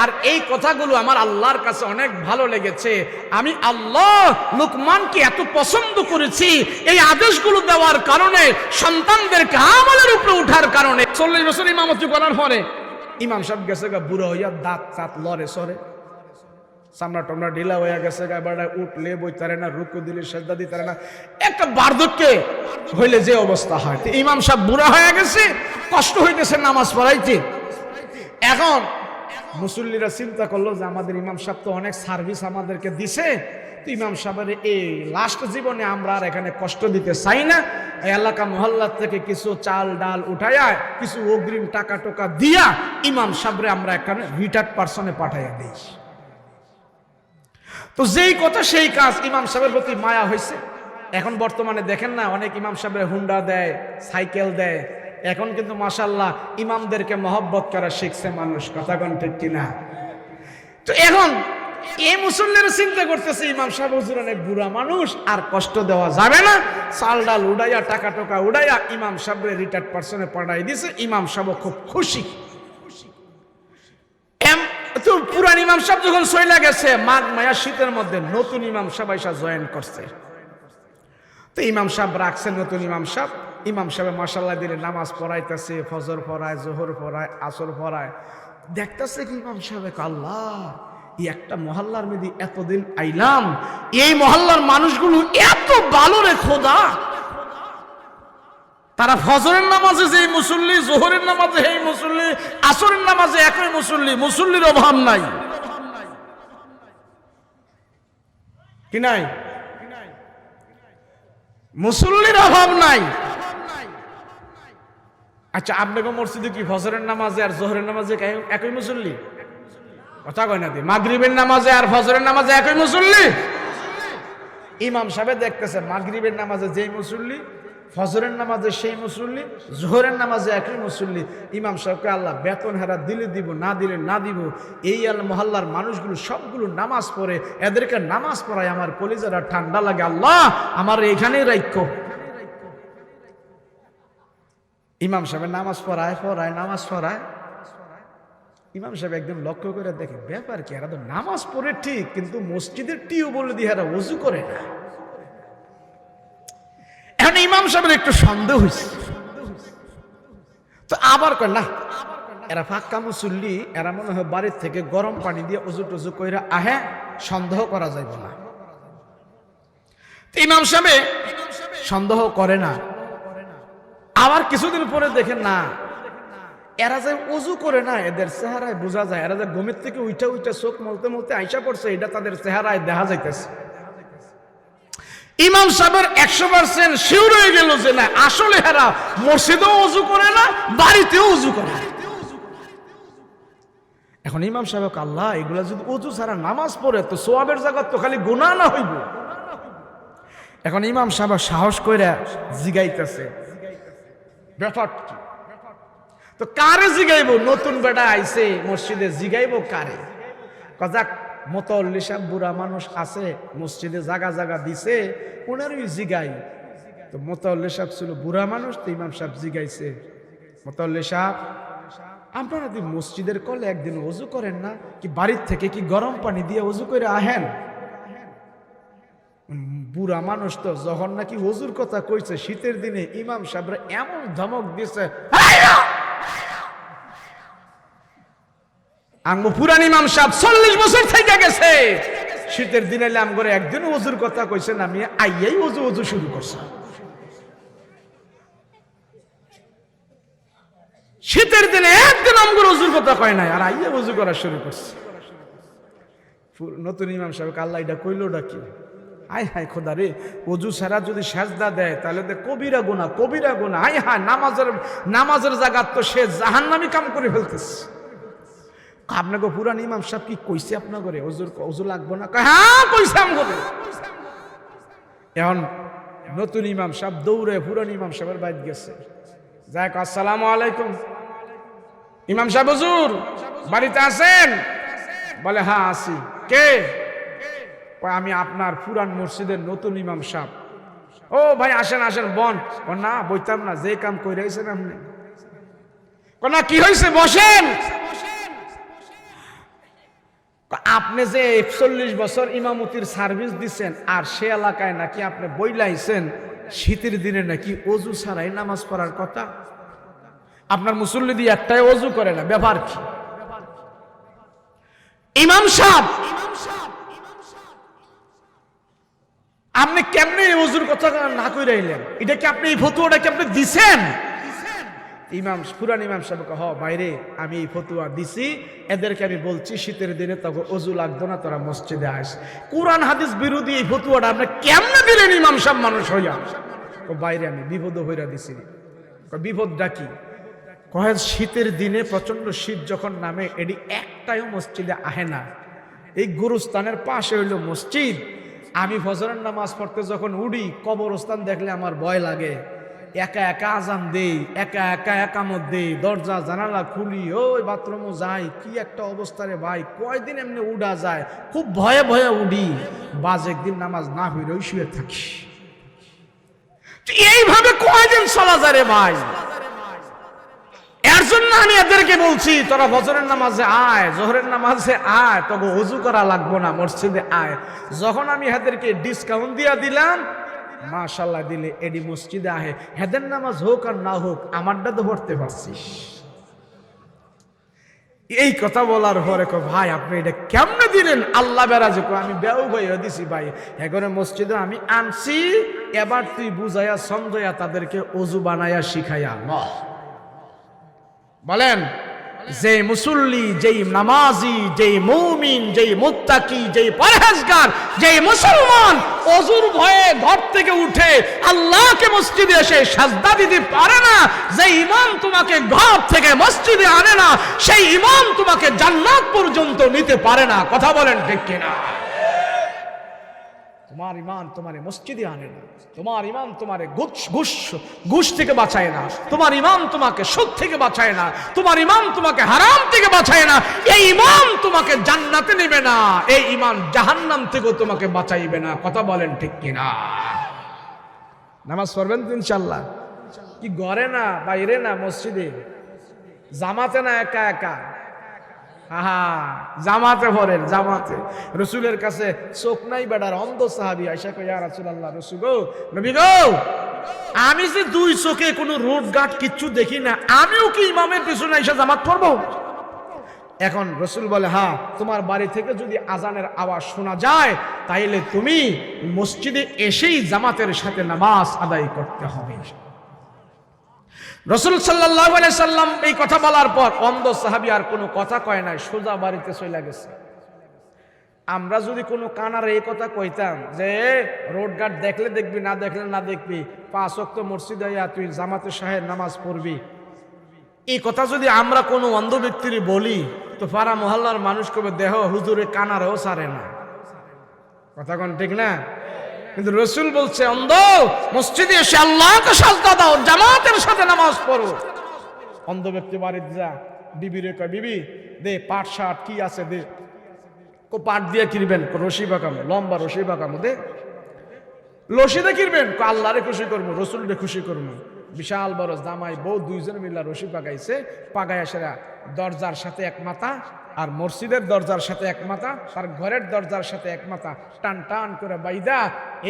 আর এই কথাগুলো আমার আল্লাহর কাছে অনেক ভালো লেগেছে। আমি আল্লাহ লোকমানকে এত পছন্দ করেছি এই আদেশগুলো দেওয়ার কারণে, সন্তানদেরকে আমলের উপরে উঠার কারণে। 40 বছর ইমামতি করার পরে ইমাম সাহেব গেছে গা বুড়ো হইয়া, দাঁত চাত লড়ে সরে, চামড়া টমড়া ঢিলা হয়ে গেছে, গায়ে উঠলে বইতারে না, রুকু দিলে সেজদা দিতারে না। একটা বার্ধক্যে হইলে যে অবস্থা হয়, ইমাম সাহেব বুড়া হয়ে গেছে, কষ্ট হইতেছে নামাজ পড়াইতে। এখন মুসল্লিরা চিন্তা করলো যে আমাদের ইমাম সাহেব তো অনেক সার্ভিস আমাদেরকে দিছে, তো ইমাম সাহেবের এই লাস্ট জীবনে আমরা আর এখানে কষ্ট দিতে চাই না, এই এলাকা মহল্লা থেকে কিছু চাল ডাল উঠাইয়া কিছু অগ্রিম টাকা টোকা দিয়া ইমাম সাহেবরে আমরা এখানে রিটায়ার্ড পার্সনে পাঠাইয়া দিই। তো যেই কথা সেই কাজ, ইমাম সাহেবের প্রতি মায়া হয়েছে। এখন বর্তমানে দেখেন না, অনেক ইমাম সাহেবের হুন্ডা দেয়, সাইকেল দেয়। এখন কিন্তু মাশাআল্লাহ ইমামদেরকে মহব্বত করা শিখছে মানুষ, কথা কোন ঠিক কিনা? তো এখন এই মুসল্লিরা চিন্তা করতেছে ইমাম সাহেব হুজুর অনেক বুড়া মানুষ, আর কষ্ট দেওয়া যাবে না, চাল ডাল উড়াইয়া টাকা টোকা উড়াইয়া ইমাম সাহেবের রিটায়ার্ড পার্সনে পাঠাই দিছে। ইমাম সাহেব খুব খুশি। তো পুরান ইমাম সাহেব যখন চলে গেছে, মাঘ মায়া শীতের মধ্যে নতুন ইমাম সাহেব এসে জয়েন করছে। তো ইমাম সাহেব রাখছে নতুন ইমাম সাহেব। ইমাম সাহেব মাশাআল্লাহ দিলে নামাজ পড়াইতেছে, ফজর পড়ায়, জোহর পড়ায়, আসর পড়ায়। দেখতেছে কি ইমাম সাহেব, আল্লাহ এই একটা মহল্লার মধ্যে এতদিন আইলাম, এই মহল্লার মানুষগুলো এত ভালো রে খোদা, তারা ফজরের নামাজে যেই মুসল্লি, জোহরের নামাজে এই মুসল্লি, আসরের নামাজে একই মুসল্লি, মুসল্লির অভাব নাই কি নাই? মুসল্লির অভাব নাই। আচ্ছা আপনাকে মসজিদে কি ফজরের নামাজে আর জোহরের নামাজে একই মুসল্লি? কথা কয় না দি। মাগরিবের নামাজে আর ফজরের নামাজে একই মুসল্লি? ইমাম সাহেব দেখতেছে মাগরিবের নামাজে যেই মুসল্লি, ফজরের নামাজে সেই মুসল্লি, জোহরের নামাজে একই মুসল্লি। ইমাম সাহেবকে আল্লাহ বেতন হারা দিলে দিব, না দিলে না দিব। এই আল মহল্লার মানুষগুলো সবগুলো নামাজ পড়ে, এদেরকে নামাজ পড়ায় আমার কলিজারা ঠান্ডা লাগে। আল্লাহ আমার এখানেই রাখো। ইমাম সাহেব নামাজ পড়ায় নামাজ পড়ায়। ইমাম সাহেব একদম লক্ষ্য করে দেখে, ব্যাপার কি, এরা তো নামাজ পড়ে ঠিক, কিন্তু মসজিদের টিউবওয়েল দিয়ে এরা ওযু করে না। এখন ইমাম সাহেবের একটু সন্দেহ হয়েছে। তো আবার কয় না, এরা ফাঁকা মুসল্লি, এরা মনে হয় বাড়ির থেকে গরম পানি দিয়ে ওযু টুজু কইরা আহে, সন্দেহ করা যাইব না। ইমাম সাহেব সন্দেহ করে না। আবার কিছুদিন পরে দেখেন না, এরা যে ওযু করে না, এদের চেহারায় বোঝা যায়, এরা যে ঘুমের থেকে উইটা উইটা চোখ মলতে মলতে আইসা পড়ছে, এটা তাদের চেহারায় দেখা যাইতেছে। ইমাম সাহেবের 100% শিওর হয়ে গেল যে না, আসলে এরা মসজিদেও ওযু করে না, বাড়িতেও ওযু করে না। এখন ইমাম সাহেব, আল্লাহ এগুলা যদি ওযু ছাড়া নামাজ পড়ে তো সওয়াবের জায়গা তো খালি গুনাহ না হইব। এখন ইমাম সাহেব সাহস কইরা জিগাইতেছে, ব্যাপার কি? তো কারে জিগাইব? নতুন বেটা আইছে মসজিদে, জিগাইব কারে? কজাক মুতাল্লি সাহেব বুড়া মানুষ আছে মসজিদে, জায়গা জায়গা দিছে, ওনারই জিগাই। তো মুতাল্লি সাহেব ছিল বুড়া মানুষ, তো ইমাম সাহেব জিগাইছে, মুতাল্লি সাহেব আপনারা কি মসজিদের কলে একদিন ওযু করেন না? কি বাড়ির থেকে কি গরম পানি দিয়ে ওযু করে আহেন? বুড়া মানুষ তো যখন নাকি ওযুর কথা কইছে শীতের দিনে, ইমাম সাহেবরা এমন ধমক দিছে, আঙ্গো পুরান ইমাম সাহেব 40 বছর থেকে গেছে, শীতের দিনে আম করে একদিন ওযুর কথা কইছেন, আমি আইয়াই ওযু শুরু করছি। শীতের দিনে একদিন আমগুলো ওযুর কথা কয় নাই, আর আইয়া ওযু করা শুরু করছে। নতুন ইমাম সাহেব আল্লাহ এটা কইলোটা কি? আয় হায় খোদা রে, ওযু ছাড়া যদি সাজদা দেয় তাহলে তো কবিরা গুনাহ, কবিরা গুনাহ। আয় হায়, নামাজের জায়গা তো সে জাহান্নামী কাম করে ফেলতেছে। আপনাকে পুরান ইমাম সাহেব কি কইছে আপনার করে ওযু লাগবো না? হ্যাঁ কইছে আমগরে। এখন নতুন ইমাম সাহেব দৌড়ে পুরান ইমাম সাহেবের বাড়িতে গেছে, যাই আসসালামু আলাইকুম। ইমাম সাহেব হুজুর বাড়িতে আছেন? বলে হ্যাঁ আছি। কে? আমি আপনার পুরান মসজিদের নতুন ইমাম সাহেব। ও ভাই আসেন আসেন, বন। না বইতাম না, যে কাম কইরা আইছেন আপনি। না কি হয়েছে, বসেন। আপনি যে 41 বছর ইমামতির সার্ভিস দিচ্ছেন, আর সে এলাকায় নাকি আপনি বইলাইছেন শীতের দিনে নাকি ওযু ছাড়াই নামাজ পড়ার কথা। আপনার মুসল্লি দিয়ে একটাই ওযু করে না, ব্যাপার কি? ইমাম সাহেব আপনি কেমনে ওযুর কথা না কইরা আইলেন? এটা কি আপনি এই ফতোয়াটা কি আপনি দিছেন? পুরান ইমাম সাহেবকে বাইরে আমি এই ফতুয়া দিছি, এদেরকে আমি বলছি শীতের দিনে তখন অজু লাগতো না, তোরা মসজিদে আস। কোরআন হাদিস বিরোধী এই ফতুয়াটা আপনি কেমনে দিলেন ইমাম সাহেব মানুষ হইয়া? বাইরে আমি বিপদ হইয়া দিছি। বিপদটা কি? কয় শীতের দিনে প্রচন্ড শীত যখন নামে এটি একটাও মসজিদে আহে না। এই গুরুস্থানের পাশে হইল মসজিদ। আমি ফজরের নামাজ পড়তে যখন উঠি কবরস্থান দেখলে আমার ভয় লাগে। একা একা আজান দেই, একা একা একামত দেই, দরজা জানালা খুলি, ওই বাথরুমও যাই, কি একটা অবস্থা রে ভাই। কয়দিন এমনি উড়া যায়, খুব ভয়ে ভয়ে উঠি। বাজ একদিন নামাজ না হইলে ওই শুয়ে থাকি। এইভাবে কয়দিন চলা যায় রে ভাই। এর জন্য আমি এদেরকে বলছি তোরা ফজরের নামাজে আয়, জোহরের নামাজে আয়, তবে ওযু করা লাগবো না, মসজিদে আয়। যখন আমি এদেরকে ডিসকাউন্ট দিয়া দিলাম, মাশাআল্লাহ দিলে এডি মসজিদে আহে। হেদের নামাজ হোক আর না হোক আমারটা তো পড়তে পারছিস। এই কথা বলার পরে ভাই আপনি এটা কেমনে দিলেন? আল্লাহ বেরাজে আমি বেউ ভাইয়া দিছি ভাই, এখানে মসজিদে আমি আনছি, এবার তুই বুঝাইয়া সমঝাইয়া তাদেরকে ওযু বানাইয়া শিখাইয়া বলেন। যে মুসল্লি, যেই নামাজি, যেই মুমিন, যেই মুত্তাকি, যেই পরহেজগার, যেই মুসলমান ওযুর ভয়ে ঘর থেকে উঠে আল্লাহকে মসজিদে এসে সাজদা দিতে পারে না, যে ইমাম তোমাকে ঘর থেকে মসজিদে আনে না, সেই ইমাম তোমাকে জান্নাত পর্যন্ত নিতে পারে না। কথা বলেন ঠিক কিনা? তোমার ইমান তোমারে মসজিদে আনে না, তোমার ইমান তোমারে ঘুষ থেকে বাঁচায় না, তোমার ইমান তোমাকে সুদ থেকে বাঁচায় না, তোমার ইমান তোমাকে হারাম থেকে বাঁচায় না। এই ইমান তোমাকে জান্নাতে নেবে না, এই ইমান জাহান্নাম থেকেও তোমাকে বাঁচাইবে না। কথা বলেন ঠিক কিনা? নামাজ পড়বেন তো ইনশাআল্লাহ? কি ঘরে না, বাইরে না, মসজিদে, জামাতে না, একা একা? জামাতে পড়েন, জামাতে। রসুলের কাছে চোখ নাই বেড়ার অন্ধ সাহাবী আয়েশা কয়, ইয়া রাসূলুল্লাহ, রাসূল গো, নবী গো, আমি যে দুই চোখে কোনো রোড ঘাট কিচ্ছু দেখি না, আমিও কি ইমামের পিছনে এসে জামাত পড়বো? এখন রসুল বলে, হ্যাঁ, তোমার বাড়ি থেকে যদি আজানের আওয়াজ শোনা যায় তাইলে তুমি মসজিদে এসেই জামাতের সাথে নামাজ আদায় করতে হবে। রাসূল সাল্লাল্লাহু আলাইহি সাল্লাম এই কথা বলার পর অন্ধ সাহাবী আর কোনো কথা কয় নাই, সোজা বাড়িতে চলে গেছে। আমরা যদি কোনো কানার এই কথা কইতাম যে রোড ঘাট দেখলে দেখবি, না দেখলে না দেখবি, 5 ওয়াক্ত মসজিদে আইয়া তুই জামাতের সাথে নামাজ পড়বি, এই কথা যদি আমরা কোনো অন্ধ ব্যক্তির বলি তো পাড়া মহল্লার মানুষ কবে, দেহ হুজুরে কানারেও ছাড়ে না। কথা কোন ঠিক না? কিন্তু রসুল বলছে, অন্ধ, মসজিদে এসে আল্লাহকে সাজদা দাও, জামাতের সাথে নামাজ পড়ো। অন্ধ ব্যক্তি বাড়িতে যা, বিবিরে কয়, বিবি দে পাট শার্ট কি আছে দে। পাট দিয়ে কিনবেন, রশি বাঁকামো, লম্বা রশি বাঁকামো দে। রশিদে কিনবেন, আল্লাহরে খুশি করবো, রসুলরে খুশি করবো। বিশাল বড় জামাই বউ দুইজন মিলা রশি পাকাইছে, পাকাইয়া সেরা দরজার সাথে এক মাথা, আর মসজিদের দরজার সাথে এক মাথা, তার ঘরের দরজার সাথে এক মাথা টান টান করে বাইদা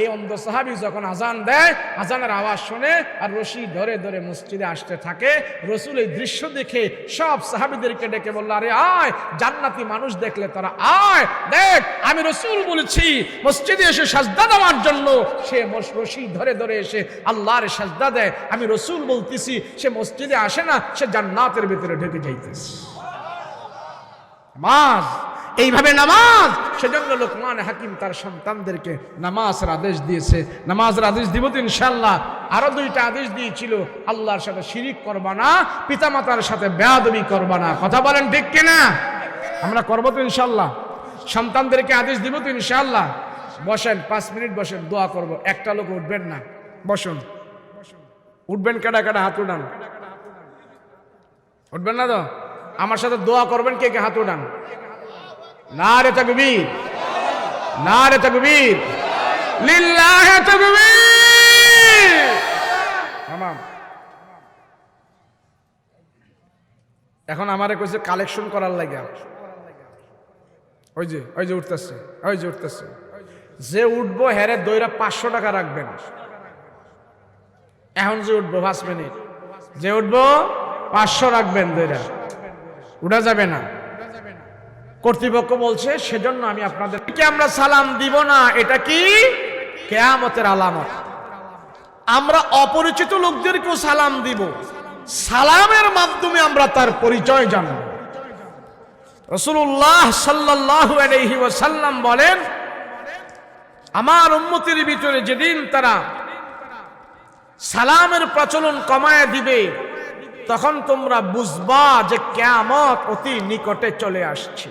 এই অন্ধ সাহাবী যখন আজান দেয়, আজানের আওয়াজ শুনে আর রশি ধরে ধরে মসজিদে আসতে থাকে। রসুল এই দৃশ্য দেখে সব সাহাবীদেরকে ডেকে বলল, আরে আয়, জান্নাতি মানুষ দেখলে তারা আয়, দেখ আমি রসুল বলেছি মসজিদে এসে সাজদা দেওয়ার জন্য। সে রশি ধরে ধরে এসে আল্লাহর সাজদা দেয়। আমি রসুল বলতেছি সে মসজিদে আসে না, সে জান্নাতের ভিতরে ঢুকে যাইতেছে। নামাজ, এইভাবে নামাজ। সেজন্য লোকমান হাকিম তার সন্তানদেরকে নামাজের আদেশ দিয়েছে। নামাজের আদেশ দিব তো ইনশাআল্লাহ। আরো 2টা আদেশ দিয়েছিল, আল্লাহর সাথে শিরিক করবা না, পিতামাতার সাথে বেয়াদবি করবা না। কথা বলেন ঠিক কিনা? আমরা করবো তো ইনশাআল্লাহ। সন্তানদেরকে আদেশ দিব তো ইনশাআল্লাহ। বসেন, 5 মিনিট বসেন, দোয়া করব। একটা লোক উঠবেন না, বসুন। উঠবেন কাটা কাটা, হাত উঠান। উঠবেন না তো? আমার সাথে দোয়া করবেন, কে কে হাত উঠান। নারে তাকবীর, নারে তাকবীর, লিল্লাহি তাকবীর। তামাম। এখন আমারে কইছে কালেকশন করার লাগা। ওই যে উঠতেছে, ওই যে উঠতেছে। যে উঠবো হেরে দইরা 500 টাকা রাখবেন। এখন যে উঠবো 5 মিনিট, যে উঠবো 500 রাখবেন, দইরা উঠা যাবে না। কর্তৃপক্ষ বলছে, সেজন্য আমি আপনাদেরকে আমরা সালাম দিব না। এটা কি? কিয়ামতের আলামত। আমরা অপরিচিত লোকদেরকেও সালাম দিব। সালামের মাধ্যমে আমরা তার পরিচয় জানব। রাসূলুল্লাহ সাল্লাল্লাহু আলাইহি ওয়াসাল্লাম বলেন, আমার উম্মতের ভিতরে যেদিন তারা সালামের প্রচলন কমায় দিবে, তখন তোমরা বুঝবা যে কিয়ামত অতি নিকটে চলে আসছে।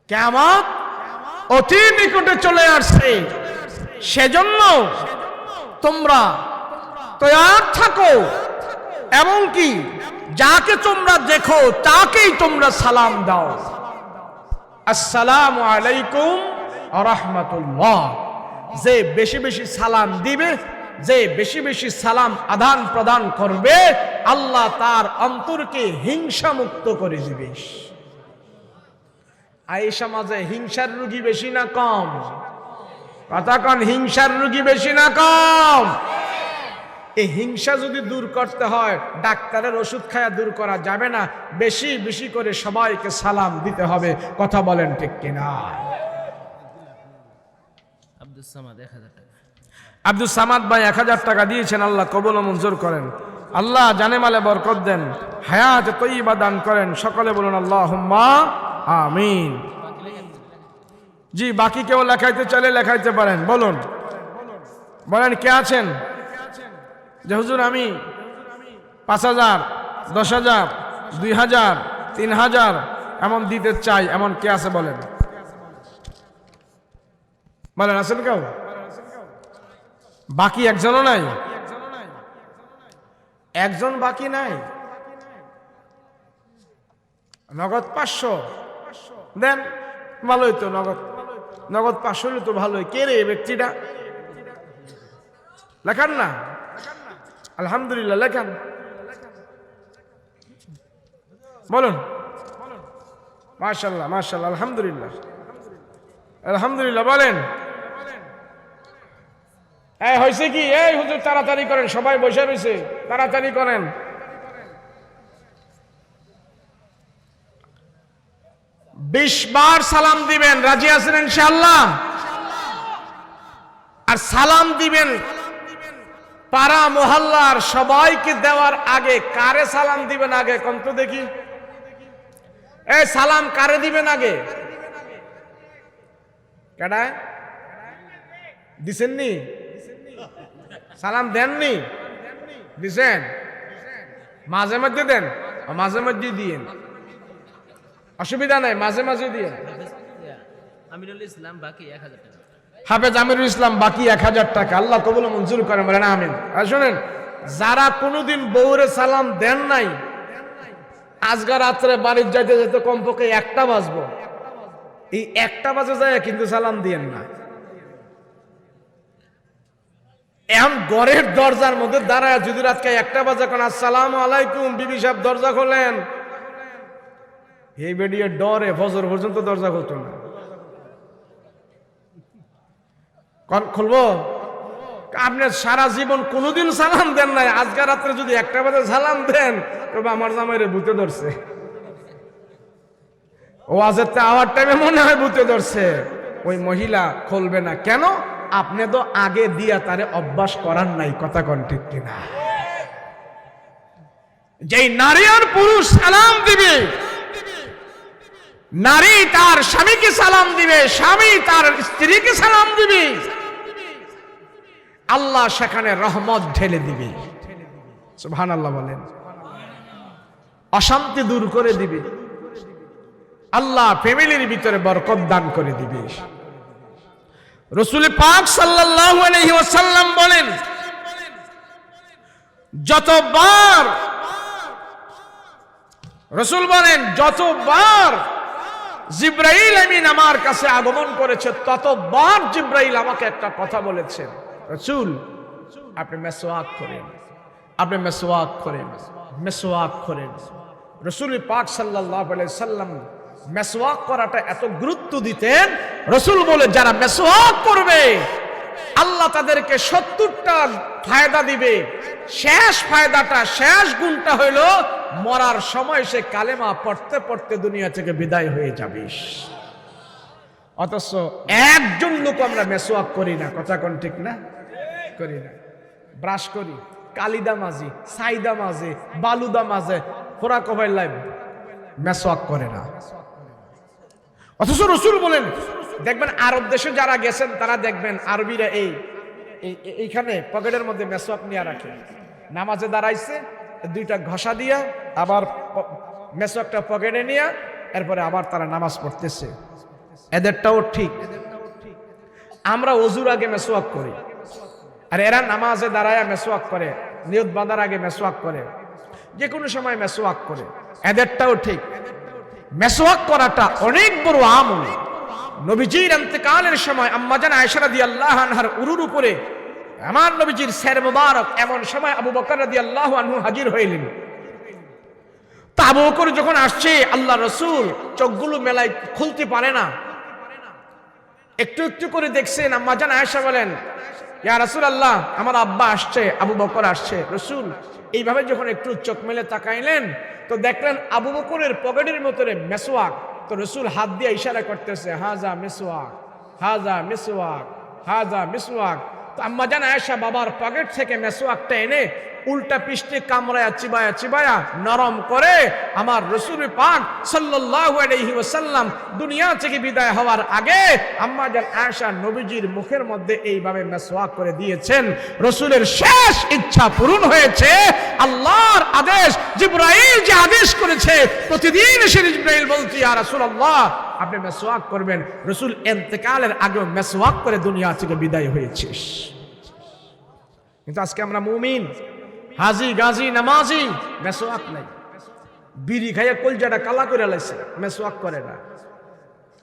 কিয়ামত অতি নিকটে চলে আসছে। সেজন্য তোমরা তৈয়ার থাকো, এমনকি যাকে তোমরা দেখো তাকেই তোমরা সালাম দাও। আসসালামু আলাইকুম ওয়া রাহমাতুল্লাহ। যে বেশি বেশি সালাম দিবে, যে বেশি বেশি সালাম আদান প্রদান করবে, আল্লাহ তার অন্তরকে হিংসা মুক্ত করে দিবে। এই সমাজে হিংসার রোগী বেশি না কম? কথা কন, হিংসার রোগী বেশি না কম? এই হিংসা যদি দূর করতে হয়, ডাক্তারের ওষুধ খায়া দূর করা যাবে না, বেশি বেশি করে সবাইকে সালাম দিতে হবে। কথা বলেন ঠিক কিনা? আব্দুল সামাদ ভাই 1000 টাকা দিয়েছেন, আল্লাহ কবুল ও মঞ্জুর করেন। আল্লাহ জানে মালে বরকত দেন, হায়াতে তয়্যিবা দান করেন। সকলে বলুন আল্লাহুম্মা আমিন। জি, বাকি কেউ লেখাইতে চাইলে লেখাইতে পারেন। বলুন, বলেন কে আছেন যে হুজুর আমি 5000, 10000, 2000, 3000 এমন দিতে চাই, এমন কে আছে বলেন? বলেন, আছেন কেউ? বাকি একজনও নাই? একজন বাকি নাই? নগদ 500 দেন, ভালোই তো। নগদ 500 হলে তো ভালোই। কে রে ব্যক্তিটা? লেখান না? আলহামদুলিল্লাহ লেখান। বলুন মাশাআল্লাহ, মাশাআল্লাহ, আলহামদুলিল্লাহ, আলহামদুলিল্লাহ। বলেন এই হয়েছে কি? এই হুজুর তাড়াতাড়ি করেন, সবাই বসে রয়েছে, তাড়াতাড়ি করেন। 20 বার সালাম দিবেন। রাজি আছেন ইনশাআল্লাহ? আর সালাম দিবেন পাড়া মহল্লার সবাইকে দেওয়ার আগে কারে সালাম দিবেন আগে কোন তো দেখি? এই সালাম কারে দিবেন আগে? কেডায় দিছেননি? সালাম দেননি? দিছেন? মাঝে মধ্যে দেন, মাঝে মধ্যে দিয়েন, অসুবিধা নাই, মাঝে মাঝে দিয়েন। আমিনুল ইসলাম বাকি 1000 টাকা। হাফেজ আমিরুল ইসলাম বাকি 1000 টাকা। আল্লাহ কবুল মঞ্জুর করেন, বলেন আমিন। আর শুনেন, যারা কোনোদিন বউরে সালাম দেন নাই, আজকে রাত্রে বাড়ির যাইতে যেতে কমপক্ষে 1টা বাজবো, এই 1টা বাজে যায় কিন্তু সালাম দিয়েন না। এখন ঘরের দরজার মধ্যে দাঁড়ায় যদি রাতকে 1টা বাজে কোন আসসালামু আলাইকুম বিবি সাহেব দরজা খোলেন, এই বেডিয়ে ডরে ফজর পর্যন্ত দরজা খুলতো না। খুলবো? আপনি সারা জীবন কোনোদিন সালাম দেন নাই, আজকে রাত্রে যদি 1টা বাজে সালাম দেন, তবে আমার জামাইরে ভূতে ধরছে। ও আজের আওয়ার টাইমে মনে হয় ভূতে ধরছে। ওই মহিলা খুলবে না। কেন? আপনি তো আগে দিয়া তারে অভ্যাস করার নাই। কথা কোন ঠিক কিনা? যেই নারী আর পুরুষ সালাম দিবে, নারী তার স্বামীকে সালাম দিবে, স্বামী তার স্ত্রীকে সালাম দিবে, আল্লাহ সেখানে রহমত ঢেলে দিবে। সুবহানাল্লাহ বলেন। অশান্তি দূর করে দিবে, আল্লাহ ফ্যামিলির ভিতরে বরকত দান করে দিবে। রাসূল পাক সাল্লাল্লাহু আলাইহি ওয়াসাল্লাম বলেন, যতবার রাসূল বলেন যতবার জিবরাইল আমিন আমার কাছে আগমন করেছে, ততবার জিবরাইল আমাকে একটা কথা বলেছেন, রাসূল আপনি মেসওয়াক করেন, আপনি মেসওয়াক করেন, মেসওয়াক করেন। রাসূল পাক সাল্লাল্লাহু আলাইহি সাল্লাম মেসওয়াক করাটা এত গুরুত্ব দিতেন। রাসূল বলে যারা মেসওয়াক করবে আল্লাহ তাদেরকে 70টা ফায়দা দিবে। শেষ ফায়দাটা, শেষ গুণটা হইল মরার সময় সে কালেমা পড়তে পড়তে দুনিয়া থেকে বিদায় হয়ে যাবে। অথচ একজন লোক আমরা মেসওয়াক করি না। কথা কোন ঠিক না? করি না। ব্রাশ করি, কালিদা মাঝি, সাইদা মাঝে, বালুদা মাঝে, ফোরা কবাই লাইব মেসওয়াক করে না। অথচ রসুল বলেন, দেখবেন আরব দেশে যারা গেছেন তারা দেখবেন আরবিরা এইখানে পকেটের মধ্যে মেসওয়াক নিয়ে রাখে, নামাজে দাঁড়াইছে দুইটা ঘষা দিয়া আবার মেসওয়াকটা পকেটে নিয়ে এরপরে আবার তারা নামাজ পড়তেছে। এদেরটাও ঠিক। আমরা ওযুর আগে মেসওয়াক করি, আর এরা নামাজে দাঁড়ায় মেসওয়াক করে, নিয়ত বাঁধার আগে মেসওয়াক করে, যে কোনো সময় মেসওয়াক করে। এদেরটাও ঠিক। মেসওয়াক করাটা অনেক বড় আমল। নবীজির ইন্তেকালের সময় আম্মা জান আয়েশা রাদিয়াল্লাহু আনহার উরুর উপরে আমার নবীজির সের মুবারক, এমন সময় আবু বকর রাদিয়াল্লাহু আনহু হাজির হইলেন। তা আবু বকর যখন আসছে, আল্লাহ রাসূল চোখগুলো মেলায় খুলতে পারে না, একটু একটু করে দেখছেন। আম্মা জান আয়েশা বলেন, ইয়া রাসূলুল্লাহ, আমার আব্বা আসছে, আবু বকর আসছে। রাসূল এইভাবে যখন একটু চোখ মেলে তাকাইলেন তো দেখলেন আবু বকরের পকেটের মধ্যে মেসওয়াক। তো রাসূল হাত দিয়ে ইশারা করতেছে, হাজা মিসওয়াক, হাজা মিসওয়াক, হাজা মিসওয়াক। তো আম্মা জান আয়েশা বাবার পকেট থেকে মেসওয়াকটা এনে উল্টা পৃষ্ঠে কামড়ায়া চিবায়া চিবায়া নরম করে আমার রাসূল পাক সাল্লাল্লাহু আলাইহি ওয়াসাল্লাম দুনিয়া থেকে বিদায় হওয়ার আগে আম্মা জান আয়েশা নবীজির মুখের মধ্যে এইভাবে মেসওয়াক করে দিয়েছেন। রাসূলের শেষ ইচ্ছা পূরণ হয়েছে। আল্লাহর আদেশ, জিবরাইল যে আদেশ করেছে, প্রতিদিন এসে জিবরাইল বলছে, ইয়া রাসূলুল্লাহ, আপনি মেসওয়াক করবেন। রাসূল ইন্তেকালের আগে মেসওয়াক করে দুনিয়া থেকে বিদায় হয়েছে। কিন্তু আজকে আমরা মুমিন, হাজি গাজি নামাজি, মেসওয়াক নাই। বিড়ি খাইয়া কলজাটা কালা করে লাইছে, মেসওয়াক করে না।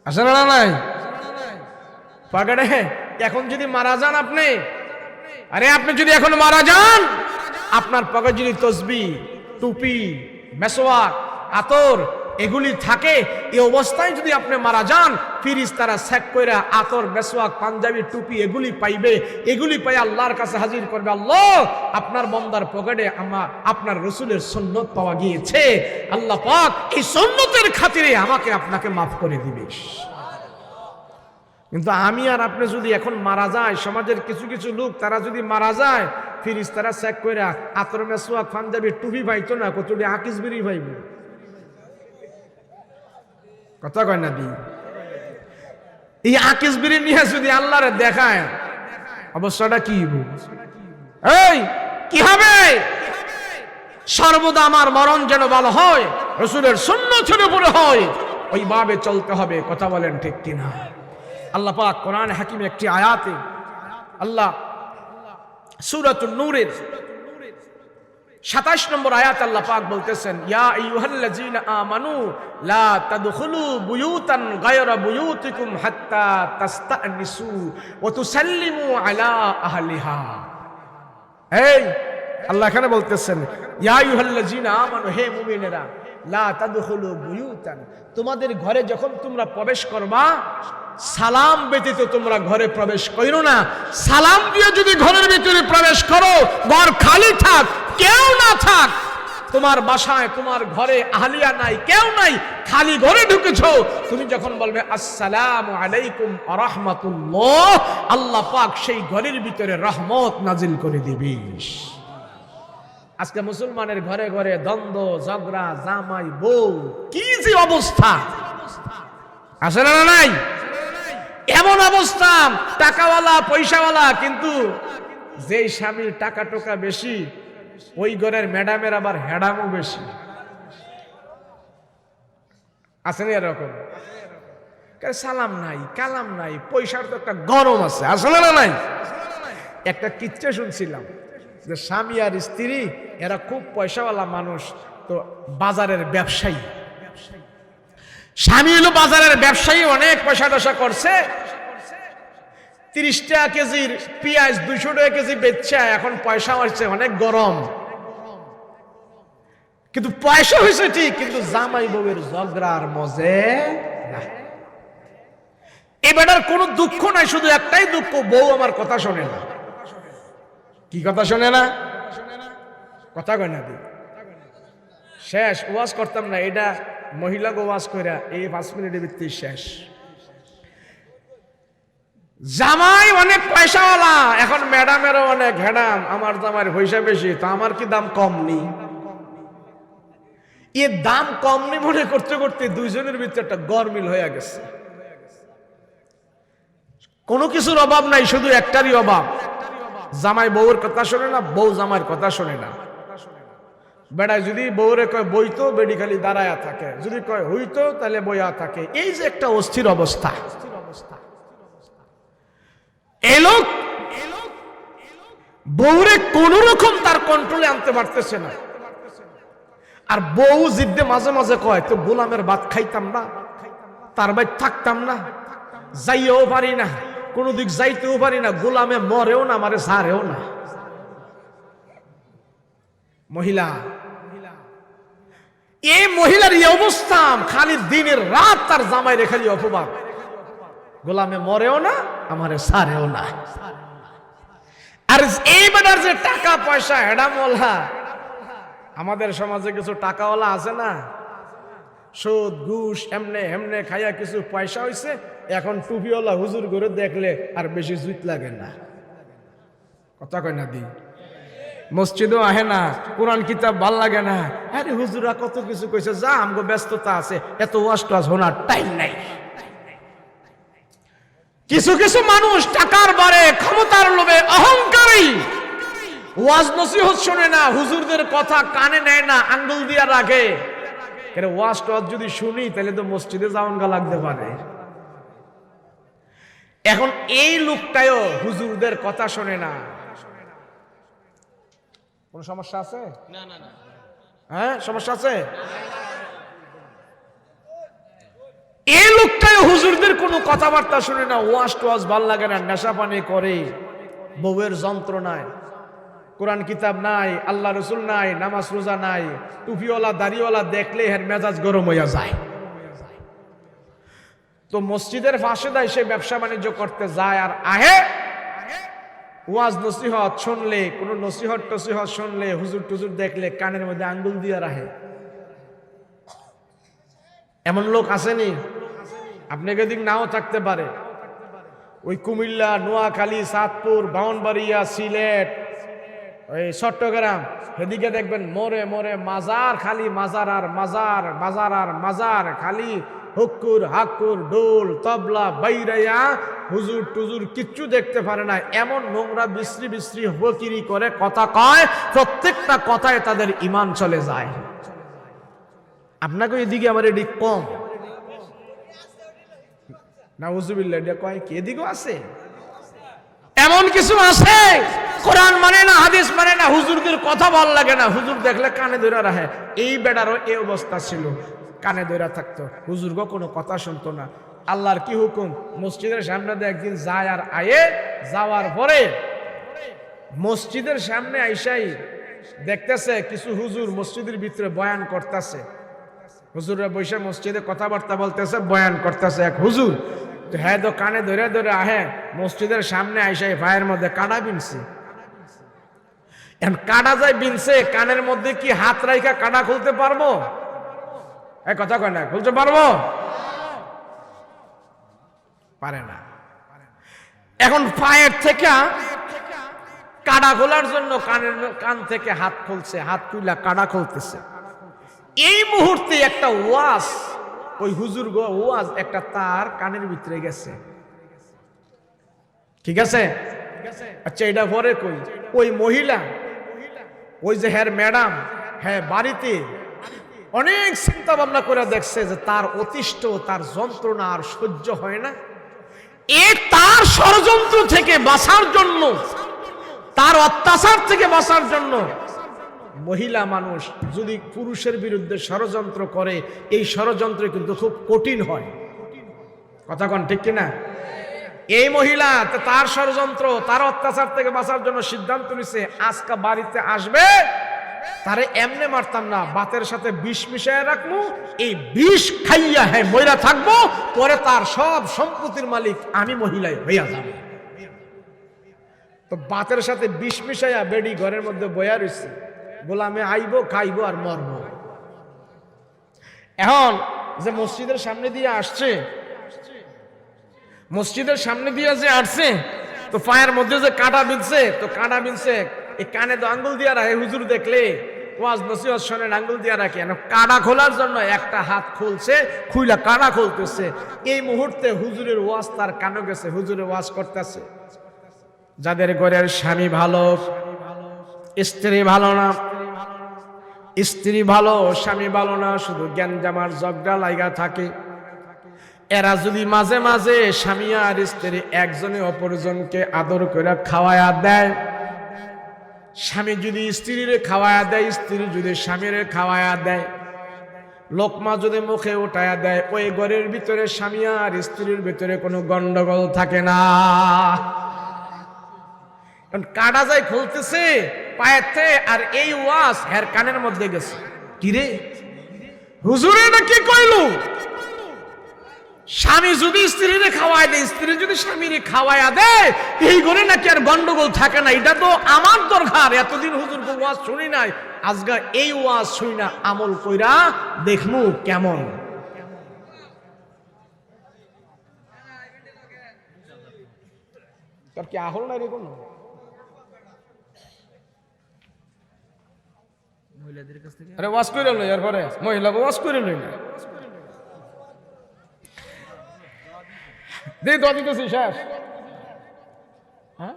আসে না নাই পকেটে? এখন যদি মারা যান আপনি, আপনি যদি এখন মারা যান, আপনার পকেট যদি তসবিহ, টুপি, মেসওয়াক, আতর এগুলি থাকে, এই অবস্থায় যদি আপনি মারা যান, ফেরেশতারা চেক কইরা আতর, মেসওয়াক, পাঞ্জাবি, টুপি এগুলি পাইবে। এগুলি পাই আল্লাহর কাছে হাজির করবে, আল্লাহ আপনার বান্দার পকেটে আপনার রাসূলের সুন্নাত পাওয়া গিয়েছে, আল্লাহ পাক এই সুন্নতের খাতিরে আমাকে আপনাকে মাফ করে দিবে। কিন্তু আমি আর আপনি যদি এখন মারা যায়, সমাজের কিছু কিছু লোক তারা যদি মারা যায়, ফেরেশতারা চেক কইরা আতর, মেসওয়াক, পাঞ্জাবি, টুপি পাইতো না, কতটি আকিস বিড়ি পাইবে। কথা কয় না দি? এই আকিস বিড়ি নিয়ে যদি আল্লাহরে দেখায়, অবস্থাটা কি কি হবে? সর্বদা আমার মরণ যেন ভালো হয়, রাসূলের সুন্নতের উপরে হয়, ওইভাবে চলতে হবে। কথা বলেন ঠিক কিনা? আল্লাহ পাক কোরআন হাকিমে একটি আয়াতে, আল্লাহ সূরাতুন নূরের 27 নম্বর আয়াত আল্লাহ পাক বলতেছেন, ইয়া আইয়ুহাল্লাযীনা আমানু লা তাদখুলু বুয়ুতান গায়রা বুয়ুতিকুম হাত্তা তাস্তানিসু ওয়া তুসাল্লিমু আলা আহলিহা। এই আল্লাহ এখানে বলতেছেন, ইয়া আইয়ুহাল্লাযীনা আমানু, হে মুমিনেরা, লা তাদখুলু বুয়ুতান, তোমাদের ঘরে যখন তোমরা প্রবেশ করবা, সালাম ব্যতীত তোমরা ঘরে প্রবেশ করো না। সালাম দিয়ে যদি ঘরের ভিতরে প্রবেশ করো, ঘর খালি থাক, কেউ না থাক, তোমার বাসায়, তোমার ঘরে আহলিয়া নাই, কেউ নাই, খালি ঘরে ঢুকেছো, তুমি যখন বলবে আসসালামু আলাইকুম ওয়া রাহমাতুল্লাহ, আল্লাহ পাক সেই ঘরের ভিতরে রহমত নাজিল করে দিবে। আজকে মুসলমানের ঘরে ঘরে দ্বন্দ্ব, ঝগড়া, জামাই বউ, কি যে অবস্থা আছে না নাই? এমন অবস্থা, টাকাওয়ালা, পয়সাওয়ালা, কিন্তু যেই স্বামীর টাকা টোকা বেশি, ওই ঘরের ম্যাডামের আবার হেডামও বেশি। আছে না এরকম? সালাম নাই, কালাম নাই, পয়সার তো একটা গরম আছে, আসলে না নাই? একটা কিচ্ছা শুনছিলাম যে স্বামী আর স্ত্রী এরা খুব পয়সাওয়ালা মানুষ, তো বাজারের ব্যবসায়ী। স্বামী হলো বাজারের ব্যবসায়ী, অনেক পয়সা টসা করছে, 30 টাকা কেজির পেঁয়াজ 200 টাকা কেজি বেচছে, এখন পয়সা হচ্ছে অনেক গরম, কিন্তু পয়সা হয়েছে ঠিক, কিন্তু জামাই বউয়ের ঝগড়ার মজে না। এবারে কোনো দুঃখ নাই, শুধু একটাই দুঃখ, বউ আমার কথা শোনে না। কি কথা শোনে না? কথা কয় না দি। শেষ ওয়াজ করতাম না, এটা মহিলাকে ওয়াজ কইরা এই 5 মিনিটের ভিতরে শেষ। জামাই অনেক পয়সাওয়ালা, এখন ম্যাডামেরও অনেক হ্যাডাম, আমার জামাইয়ের পয়সা বেশি, তো আমার কি দাম কম নেই? এ দাম কম নেই মনে করতে করতে দুইজনের ভিতরে একটা গরমিল হয়ে গেছে। কোনো কিছুর অভাব নাই, শুধু একটারই অভাব, জামাই বউয়ের কথা শোনে না, বউ জামাইয়ের কথা শোনে না। বেড়ায় যদি বউরে কয় বইতো, বেড়ি খালি দাঁড়ায়া থাকে, যদি কয় হইতো তাহলে বইয়া থাকে। এই যে একটা অস্থির অবস্থা, এই লোক বউরে কোন রকম তার কন্ট্রোলে আনতে পারতেছে না। আর বউ জিদ্দে মাঝে মাঝে কয়, তো গোলামের ভাত খাইতাম না, তার ভাই থাকতাম না, যাইও পারি না, কোনো দিক যাইতেও পারি না, গোলামে মরেও না, মারে সারেও না। মহিলা, এই মহিলার এই অবস্থা, খালি দিনের রাত তার জামাই রে খালি অপবাদ, গোলামে মরেও না, আমারে সারেও না। আর এই বেটার যে টাকা পয়সা হেডামওয়ালা, আমাদের সমাজে কিছু টাকাওয়ালা আছে না, সুদ ঘুষ এমনে এমনে খাইয়া কিছু পয়সা হইছে, এখন টুপিওয়ালা হুজুর করে দেখলে আর বেশি জুত লাগে না। কথা কয় না দি, মসজিদও আহে না, কোরআন কিতাব ভাল লাগে না, আরে হুজুরা কত কিছু কইছে, যা আমগো ব্যস্ততা আছে, এত ওয়াজ টাজ হোনার টাইম নাই। কিছু কিছু মানুষ টাকার বারে, ক্ষমতার লোভে, অহংকারী, ওয়াজ নসিহত শোনে না, হুজুরদের কথা কানে নেয় না, আঙ্গুল দিয়া রাখে। ওয়াজ টজ যদি শুনি তাহলে তো মসজিদে যাওয়ানগা লাগতে পারে। এখন এই লোকটাও হুজুরদের কথা শোনে না। কোন সমস্যা আছে? না না না, হ্যাঁ সমস্যা আছে। এই লোকটাও হুজুরদের কোনো কথাবার্তা শুনে না, ওয়াজ টোয়াজ ভাল লাগে না, নেশা পানি করে, বউয়ের যন্ত্রণায়, কোরআন কিতাব নাই, আল্লাহ রসুল নাই, নামাজ রোজা নাই, টুপিওয়ালা দাড়িওয়ালা দেখলে এর মেজাজ গরম হইয়া যায়। তো মসজিদের পাশে দেয়, সে ব্যবসা বাণিজ্য করতে যায়, আর আহে ওয়াজ নসিহত শুনলে, কোন নসিহত টসিহত শুনলে, হুজুর টুজুর দেখলে কানের মধ্যে আঙ্গুল দিয়ে রাখে। এমন লোক আসেনি? আপনাকে দিক নাও থাকতে পারে। ওই কুমিল্লা, নোয়াখালী, চাঁদপুর, ব্রাহ্মণবাড়িয়া, সিলেট, ওই চট্টগ্রাম, সেদিকে দেখবেন মোরে মোরে মাজার, খালি মাজার আর মাজার, বাজার আর মাজার, খালি হুক্কুর হাক্কুর, ঢোল তবলা বাইরাইয়া, হুজুর টুজুর কিচ্ছু দেখতে পারে না, এমন নোংরা বিশ্রী বিশ্রী হকিরি করে কথা কয়, প্রত্যেকটা কথায় তাদের ঈমান চলে যায়। আপনাকে এদিকে আমার এদিক কম না, হুজুবিল্লাহ এটা কয় কি এদিকেও আছে? এমন কিছু আছে, কোরআন মানে না, হাদিস মানে না, হুজুরদের কথা ভালো লাগে না, হুজুর দেখলে কানে ধরে রাখে। এই বেটারও এই অবস্থা ছিল, কানে ধরে থাকতো, হুজুরগো কোনো কথা শুনতো না। আল্লাহর কি হুকুম, মসজিদের সামনে দিয়ে একদিন যায়, আর আয়ে যাওয়ার পরে মসজিদের সামনে আইসাই দেখতেছে কিছু হুজুর মসজিদের ভিতরে বয়ান করতেছে। হুজুররা বৈশা মসজিদে কথাবার্তা বলতেছে, বয়ান করতেছে। এক হুজুর তো হ্যাঁ তো কানে ধরে ধরে আহে মসজিদের সামনে আইসাই পায়ের মধ্যে কাটা বিনছে। এখন কাটা যায় বিনছে, কানের মধ্যে কি হাত রাইখা কাটা খুলতে পারবো? এই কথা কয় না, খুলতে পারবো? পারে না। এখন পায়ের থেকে কাটা খোলার জন্য কান থেকে হাত খুলছে, হাত তুলা কাটা খুলতেছে। এই মুহূর্তে একটা ওয়াজ, ওই হুজুর গো ওয়াজ একটা তার কানের ভিতরে গেছে। ঠিক আছে, আচ্ছা এটা পরে কই, ওই মহিলা, ওই যে হ্যাঁ ম্যাডাম, হ্যাঁ বাড়িতে অনেক চিন্তা ভাবনা করে দেখছে যে তার অতিষ্ঠ, তার যন্ত্রণা আর সহ্য হয় না। তার ষড়যন্ত্র থেকে বাঁচার জন্য, তার অত্যাচার থেকে বাঁচার জন্য, মহিলা মানুষ যদি পুরুষের বিরুদ্ধে ষড়যন্ত্র করে, এই ষড়যন্ত্র কিন্তু খুব কঠিন হয়। কথা কন ঠিক কিনা? এই মহিলা তার ষড়যন্ত্র, তার অত্যাচার থেকে বাঁচার জন্য সিদ্ধান্ত নিছে, আজকে বাড়িতে আসবে, তারে এমনে মারতাম না, বাতের সাথে বিষ মিশায় রাখবো, এই বিষ খাইয়া হ্যাঁ মহিলা থাকবো, পরে তার সব সম্পত্তির মালিক আমি মহিলাই হইয়া যাব। তো বাতের সাথে বিষ মিশাইয়া বেডি ঘরের মধ্যে বয়া রয়েছে, গোলামে আইবো, খাইবো আর মরবো। এখন যে মসজিদের সামনে দিয়ে আসছে, মসজিদের সামনে দিয়ে যে আসছে তো পায়ের মধ্যে যে কাঁটা বিঁধছে, তো কাঁটা বিঁধছে এই কানে তো আঙ্গুল দিয়া রাখে, হুজুর দেখলে ওয়াজ নসিহত শোনেন আঙ্গুল দিয়া রাখে, কাঁটা খোলার জন্য একটা হাত খুলছে, খুইলা কাঁটা খুলতেছে। এই মুহূর্তে হুজুরের ওয়াজ তার কানে গেছে, হুজুরের ওয়াজ করতেছে। যাদের ঘরের স্বামী ভালো, স্ত্রী ভালো না, স্ত্রী ভালো স্বামী ভালো না, শুধু জ্ঞান জামার ঝগড়া লাইগা থাকে, এরা যদি মাঝে মাঝে স্বামী আর স্ত্রী একজনে অপরজনকে আদর করে খাওয়ায়া দেয়, স্বামী যদি স্ত্রীর খাওয়ায়া দেয়, স্ত্রী যদি স্বামীর খাওয়ায়া দেয়, লোকমা যদি মুখে উঠায়া দেয়, ওই ঘরের ভিতরে স্বামী আর স্ত্রীর ভিতরে কোনো গন্ডগোল থাকে না। কাটা যায় খুলতেছে পায়েতে, আর এই ওয়াজ হের কানের মধ্যে গেছে। কিরে হুজুরে এটা কি কইলো? স্বামী যদি স্ত্রীরে খাওয়ায় দেয়, স্ত্রী যদি স্বামীরে খাওয়ায়া দেয়, এই ঘরে নাকি আর গন্ডগোল থাকে না। এটা তো আমার দরকার, এতদিন হুজুর ওয়াজ শুনি নাই, আজকে এই ওয়াজ শুই না আমল কইরা দেখমু কেমন। তোর কি আহল নাই রে কোন? মহিলাদের কাছ থেকে আরে ওয়াজ কইরা লই, এরপরে মহিলাকে ওয়াজ কইরা লই না দে দোয়া দিতেছি শেষ। হ্যাঁ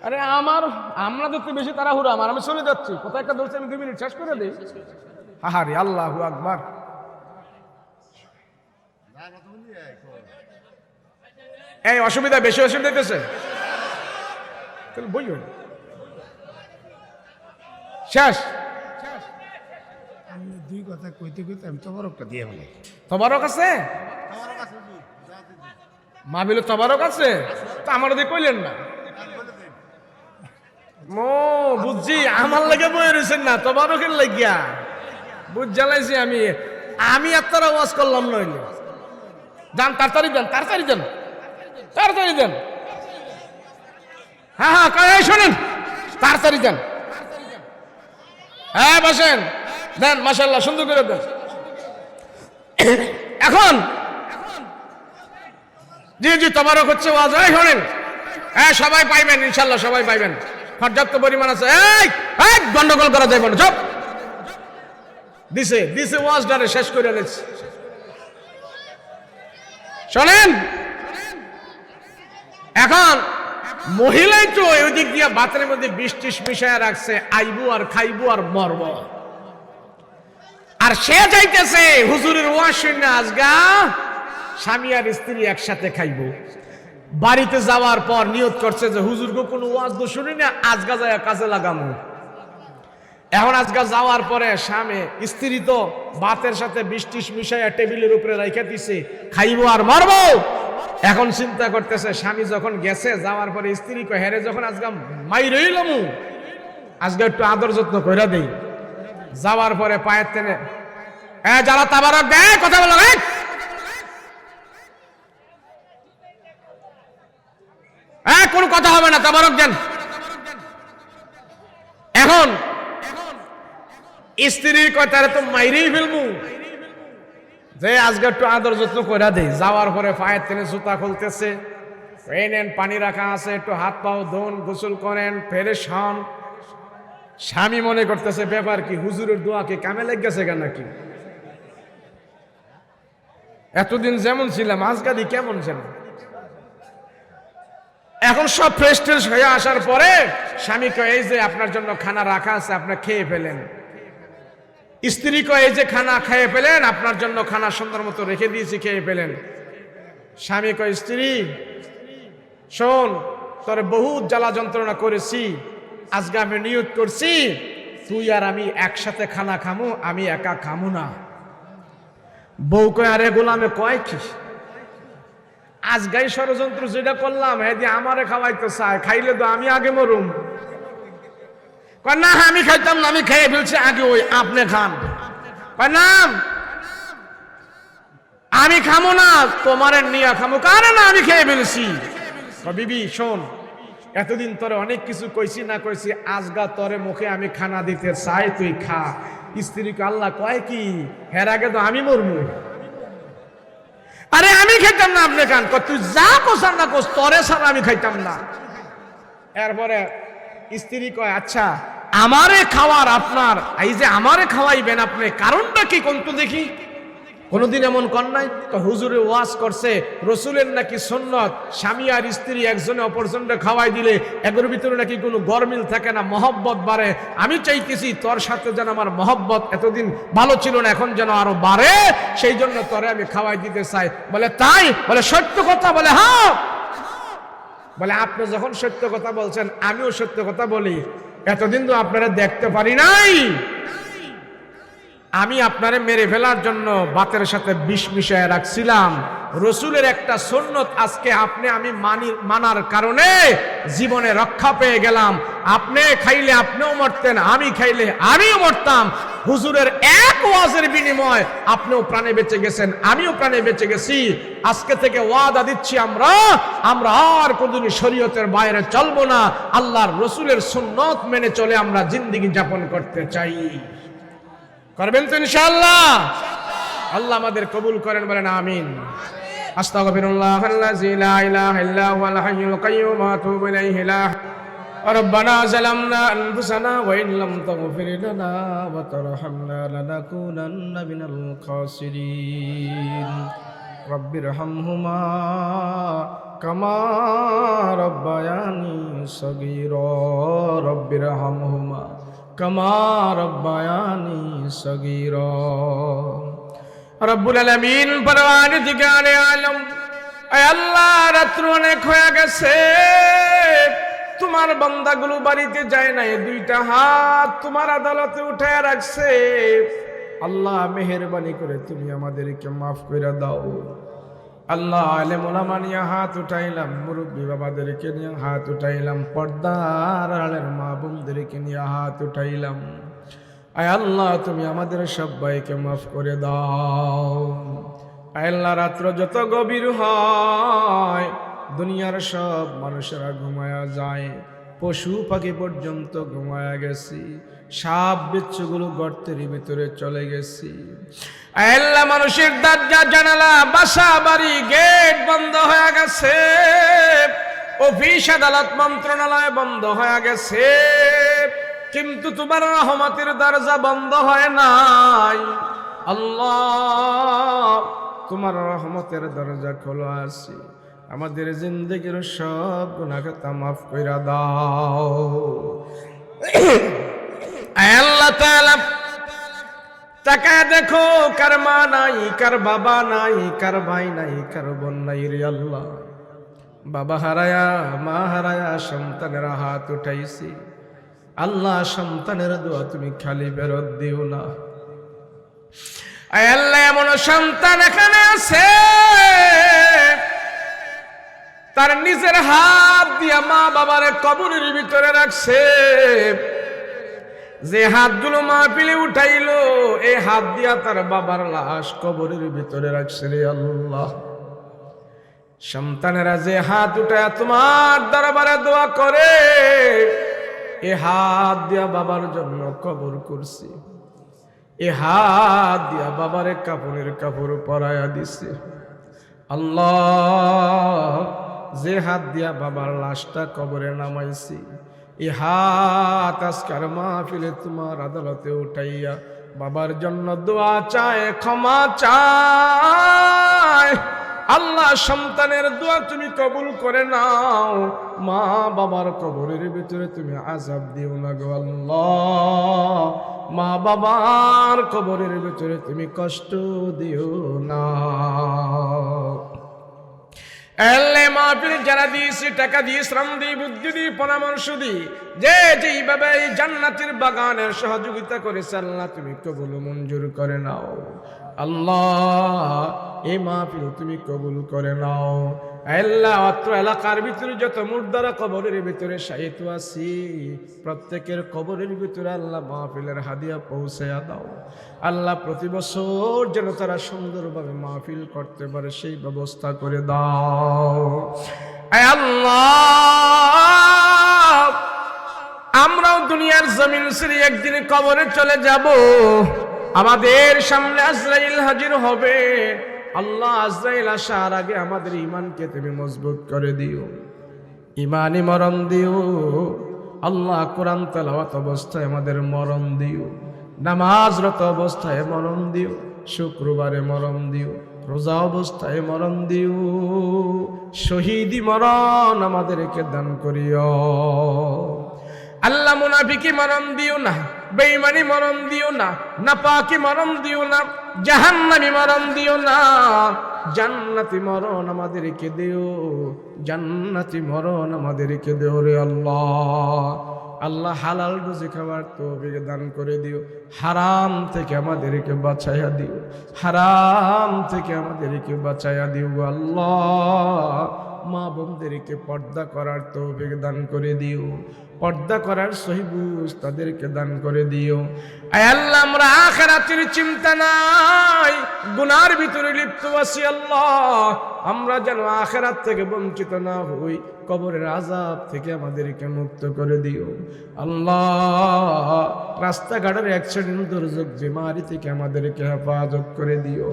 আরে আমরা দেখতে বেশি তাড়াহুড়া, আমি চলে যাচ্ছি, কোথায় একটা ধরছি, আমি 2 মিনিট শেষ করে দিই। আহারে আল্লাহু আকবার। এই অসুবিধা বেশি অসুবিধা দিতেছে, তাহলে বই শেষ। আমি 2 কথা কইতে কইতে আমি তবারকটা দিয়ে বলে। তবারক আছে? মাহবিল তবারক আছে তো আমার দিয়ে কইলেন না। বুঝছি আমার লাগে বই রয়েছেন না, তবারকের লাগিয়া বুঝ জ্বালাইছি আমি আপনারা ওয়াজ করলাম নইলে। যান তাড়াতাড়ি দেন, তাড়াতাড়ি দেন, তাড়াতাড়ি দেন। হ্যাঁ হ্যাঁ শোনেন, তাড়াতাড়ি দেন। হ্যাঁ বসেন, দেন, মাশাআল্লাহ সুন্দর করে দেন। এখন জি জি তবারক হচ্ছে ওয়াজ। শোনেন, হ্যাঁ সবাই পাইবেন ইনশাল্লাহ, সবাই পাইবেন, পর্যাপ্ত পরিমাণ আছে। এই গন্ডগোল করা যাবে না, চুপ। দিছে ওয়াজটারে শেষ করে দিচ্ছে। শোনেন, এখন মহিলাই তো ওই দিক দিয়ে বাতের মধ্যে 20-30 মিশায় রাখছে, আইবু আর খাইবু আর মরব, আর সে যাইতেছে হুজুরের ওয়াজ শুনে আজগা স্বামী আর স্ত্রী একসাথে খাইব। বাড়িতে যাওয়ার পর নিয়ত করছে যে হুজুরকে কোনো ওয়াজ তো শুনি না, আজগা যায় কাজে লাগামু। এখন আজগা যাওয়ার পরে স্বামী স্ত্রী তো ভাতের সাথে 20-30 মিশাইয়া টেবিলের উপরে রাইখা দিছে, খাইব আর মরব। এখন চিন্তা করতেছে, স্বামী যখন গেছে, যাওয়ার পরে স্ত্রী কয়, হেরে যখন আজগা মাই রইলামু, আজকে একটু আদর যত্ন কইরা দেই। যাওয়ার পরে পায়ের টেনে, যারা তাবারক দেয় কথা বলো, কোন কথা হবে না, তাবারক দেন। এখন স্ত্রীর কথারে তো মাইরেই ফেলবো, যে আজকে একটু আদর যত্ন কইরা দেই। যাওয়ার পরে পায়ের টেনে জুতা খুলতেছে, নেন পানি রাখা আছে, একটু হাত পাও ধোন, গোসল করেন, ফ্রেশ হন। স্বামী মনে করতেছে ব্যাপার কি, হুজুরের দোয়া কি কামে লেগ গেছে কেন নাকি? এতদিন যেমন ছিলাম আজকালি কেমন ছিল। এখন সব ফ্রেশ ট্রেশ হয়ে আসার পরে স্বামী কয়, এই যে আপনার জন্য খানা রাখা আছে, আপনি খেয়ে ফেলেন। স্ত্রী কয়, এই যে খানা খেয়ে ফেলেন, আপনার জন্য খানা সুন্দর মতো রেখে দিয়েছি, খেয়ে ফেলেন। স্বামী কয়, স্ত্রী শোন, তোর বহুত জ্বালা যন্ত্রণা করেছি, আজকে আমি নিয়ত করছি তুই আর আমি একসাথে খানা খামু, আমি একা খামু না। বউ কয়, আরে গোলামে কয় কি, আজগাই ষড়যন্ত্র যেটা করলাম, এদি আমারে খাওয়াইতে চায়, খাইলে তো আমি আগে মরুম। কয় না, আমি খাইতাম না, আমি খেয়ে ফেলছি আগে, ওই আপনি খান। কয় না, আমি খামো না, তোমারে নিয়ে খামো। কারে না, আমি খেয়ে ফেলছি। বিবি শোন, এতদিন তোরে অনেক কিছু কইছি না কইছি, আজগা তোরে মুখে আমি খানা দিতে চাই, তুই খা। স্ত্রীকে আল্লাহ কয় কি, হের আগে তো আমি মরমু। আরে আমি খাইতাম না, আপনি খান। তুই যা কোসার না কোস, তরে ছাড়া আমি খাইতাম না। এরপরে স্ত্রী কয়, আচ্ছা আমারে খাওয়ার আপনার, এই যে আমারে খাওয়াইবেন আপনি, কারণটা কি কোন তো দেখি। কোনদিন এমন কর নাই? হুজুরে ওয়াজ করছে রসুলের নাকি সুন্নত, স্বামী আর স্ত্রী একজনে অপরজনকে খাওয়াই দিলে এগুলোর ভিতরে নাকি কোনো গরমিল থাকে না, মহব্বত বাড়ে। আমি চাইতেছি তোর সাথে যেন আমার মহব্বত এতদিন ভালো ছিল না, এখন যেন আরো বাড়ে, সেই জন্য তোরে আমি খাওয়াই দিতে চাই। বলে তাই? বলে সত্য কথা? বলে হ্যাঁ। বলে আপনি যখন সত্য কথা বলছেন আমিও সত্য কথা বলি। এতদিন তো আপনারা দেখতে পারি নাই, আমি আপনারে মেরে ফেলার জন্য ভাতের সাথে বিষ মিশিয়ে রাখছিলাম। রসুলের একটা সুন্নত আজকে আমি মানার কারণে জীবনে রক্ষা পেয়ে গেলাম। আপনি খাইলে আপনিও মরতেন, আমি খাইলে আমিও মরতাম। হুজুরের এক ওয়াজের বিনিময় আপনিও প্রাণে বেঁচে গেছেন, আমিও প্রাণে বেঁচে গেছি। আজকে থেকে ওয়াদা দিচ্ছি আমরা আর কোনদিন শরীয়তের বাইরে চলবো না। আল্লাহর রসুলের সুন্নত মেনে চলে আমরা জিন্দেগি যাপন করতে চাই। করবেন তো ইনশাআল্লাহ? আল্লাহ আমাদের কবুল করেন, বলেন আমিন। আস্তাগফিরুল্লাহাল্লাযী লা ইলাহা ইল্লা হুয়াল হাইয়ুল কাইয়্যুম ওয়া আতুবু ইলাইহি। রব্বানা যালামনা আনফুসানা ওয়া ইন লাম তাগফির লানা ওয়া তারহামনা লানাকুনান্না মিনাল খাসিরিন। রব্বিরহামহুমা কামা রব্বায়ানি সগীরা। রব্বিরহামহুমা কামা রব্বায়ানি সগীরা। রব্বুল আলামিন পরওয়ারদিগারে আলম, আয় আল্লাহ, রাত্র অনেক হয়ে গেছে, তোমার বান্দাগুলো বাড়িতে যায় না, দুইটা হাত তোমার আদালতে উঠায় রাখছে। আল্লাহ মেহেরবানি করে তুমি আমাদেরকে মাফ করে দাও। আল্লাহ আলেম ওলামা নিয়ে হাত উঠাইলাম, মুরব্বী বাবাদেরকে নিয়ে হাত উঠাইলাম, পর্দার আড়ালের মা বোনদেরকে নিয়ে হাত উঠাইলাম। আয় আল্লাহ তুমি আমাদের সবাইকে মাফ করে দাও। আয় আল্লাহ, রাত্র যত গভীর হয় দুনিয়ার সব মানুষেরা ঘুমায়া যায়, পশু পাখি পর্যন্ত ঘুমায়া গেছি, সাপ বিচ্ছুগুলো গর্তের ভিতরে চলে গেছি। আল্লাহ, মানুষের দরজা জানালা বাসা বাড়ি গেট বন্ধ হয়ে গেছে, অফিস আদালত মন্ত্রণালয় বন্ধ হয়ে গেছে, কিন্তু তোমার রহমতের দরজা বন্ধ হয় নাই। আল্লাহ, তোমার রহমতের দরজা খোলা আছে, আমাদের জিন্দেগির সব গুনাহ খাতা মাফ কইরা দাও। আল্লাহ তাআলা তাকায় দেখো, কার মা নাই, কার বাবা নাই, কার ভাই নাই, কার বোন নাই রে আল্লাহ। বাবা হারায়া মা হারায়া সন্তানের হাত উঠাইছি। আল্লাহ, সন্তানের দোয়া তুমি খালি ফেরত দিও না। আল্লাহ, এমন সন্তান এখানে আছে তার নিজের হাত দিয়া মা বাবার কবরের ভিতরে রাখছে। যে হাতগুলো মাহফিলে উঠাইলো, এই হাত দিয়া তার বাবার লাশ কবরের ভিতরে রাখছে রে আল্লাহ। সন্তানেরা যে হাত উঠায় তোমার দরবারে দোয়া করে, এ হাত দিয়া বাবার জন্য কবর করছি, এ হাত দিয়া বাবারে কাপড়ের কাপড় পরায়া দিছে। আল্লাহ, যে হাত দিয়া বাবার লাশটা কবরে নামাইছি, এ হাত আজকার মাহফিলে তোমার আদালতে উঠাইয়া বাবার জন্য দোয়া চায়, ক্ষমা চায়। আল্লাহ, সন্তানের দোয়া তুমি কবুল করে নাও, মা বাবার কবরের ভিতরে তুমি আযাব দিও না গো আল্লাহ। মা বাবার কবরের ভিতরে তুমি কষ্ট দিও না। আল্লাহ, মাহফিল যারা দিয়েছি, টাকা দিয়ে, শ্রম দিয়ে, বুদ্ধি দিয়ে, পরামর্শ দিয়ে, যে যেইভাবে এই জান্নাতের বাগানের সহযোগিতা করেছে, আল্লাহ তুমি কবুল মঞ্জুর করে নাও। আল্লাহ, এই মাহফিল তুমি কবুল করে নাও। আল্লাহ, অত্র এলাকার ভিতরে যত মুর্দারা কবরের ভিতরে শায়িত আছি, প্রত্যেকের কবরের ভিতরে আল্লাহ মাহফিলের হাদিয়া পৌঁছায়া দাও। আল্লাহ, প্রতি বছর যেন তারা সুন্দরভাবে মাহফিল করতে পারে সেই ব্যবস্থা করে দাও। আল্লাহ, আমরাও দুনিয়ার জমিন ছেড়ে একদিন কবরে চলে যাব, আমাদের সামনে আজরাইল হাজির হবে। আল্লাহ আজরাইল আসার আগে আমাদের ঈমানকে তুমি মজবুত করে দিও, ঈমানি মরণ দিও। আল্লাহ কোরআন তেলাওয়াত অবস্থায় আমাদের মরণ দিও, নামাজরত অবস্থায় মরণ দিও, শুক্রবারে মরণ দিও, রোজা অবস্থায় মরণ দিও, শহীদি মরণ আমাদেরকে দান করিও। আল্লাহ মুনাফিকি মরণ দিও না, বেঈমানি মরণ দিও না, নাপাকি মরণ দিও না, জাহান্নামী মরণ দিও না, জান্নাতি মরণ আমাদেরকে দিও, জান্নাতি মরণ আমাদেরকে দিও রে আল্লাহ। আল্লাহ হালাল রুজি খাবার তৌফিক দান করে দিও, হারাম থেকে আমাদেরকে বাঁচাইয়া দিও, হারাম থেকে আমাদেরকে বাঁচাইয়া দিও আল্লাহ। মা বোনদেরকে পর্দা করার তৌফিক দান করে দিও, পর্দা করার সহি বুঝ তাদেরকে দান করে দিও। আয় আল্লাহ, আমরা আখিরাতের চিন্তা নাই, গুনার ভিতরে লিপ্ত আছি আল্লাহ, আমরা যেন আখিরাত থেকে বঞ্চিত না হই, কবরের আযাব থেকে আমাদেরকে মুক্ত করে দিও আল্লাহ। রাস্তাঘাটের অ্যাক্সিডেন্ট, দুর্যোগ, বিমারি থেকে আমাদেরকে হেফাজত করে দিও।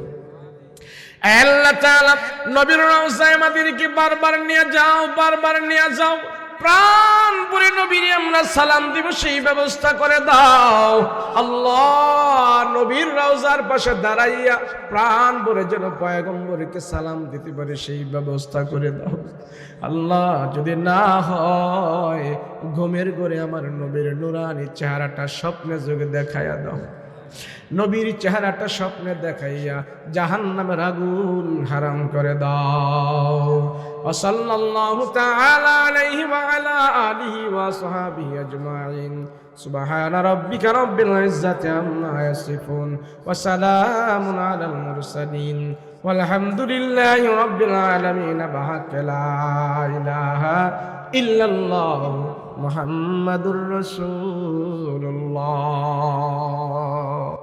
আল্লাহ তাআলা নবীর রওজায় আমাদেরকে বারবার নিয়ে যাও, বারবার নিয়ে যাও, প্রাণ ভরে নবীর আমরা সালাম দিব সেই ব্যবস্থা করে দাও আল্লাহ। নবীর রওজার পাশে দাঁড়াইয়া প্রাণ ভরে যেন পয়গম্বরকে সালাম দিতে পারে সেই ব্যবস্থা করে দাও আল্লাহ। যদি না হয় ঘুমের ঘরে আমার নবীর নুরানি চেহারাটা স্বপ্নে যোগে দেখাইয়া দাও, নবীর চেহারাটা স্বপ্নে দেখাইয়া জাহান্নামের আগুন হারাম করে দাও। সাল্লাল্লাহু তাআলা আলাইহি ওয়া আলা আলিহি ওয়া সাহবিহি আজমাইন। সুবহান রাব্বিকা রাব্বিল ইজ্জাতি আম্মা ইয়াসিফুন ওয়া সালামুন আলাল মুরসালিন ওয়ালহামদুলিল্লাহি রাব্বিল আলামিন। বাহাক লা ইলাহা ইল্লাল্লাহ মুহাম্মাদুর রাসূলুল্লাহ।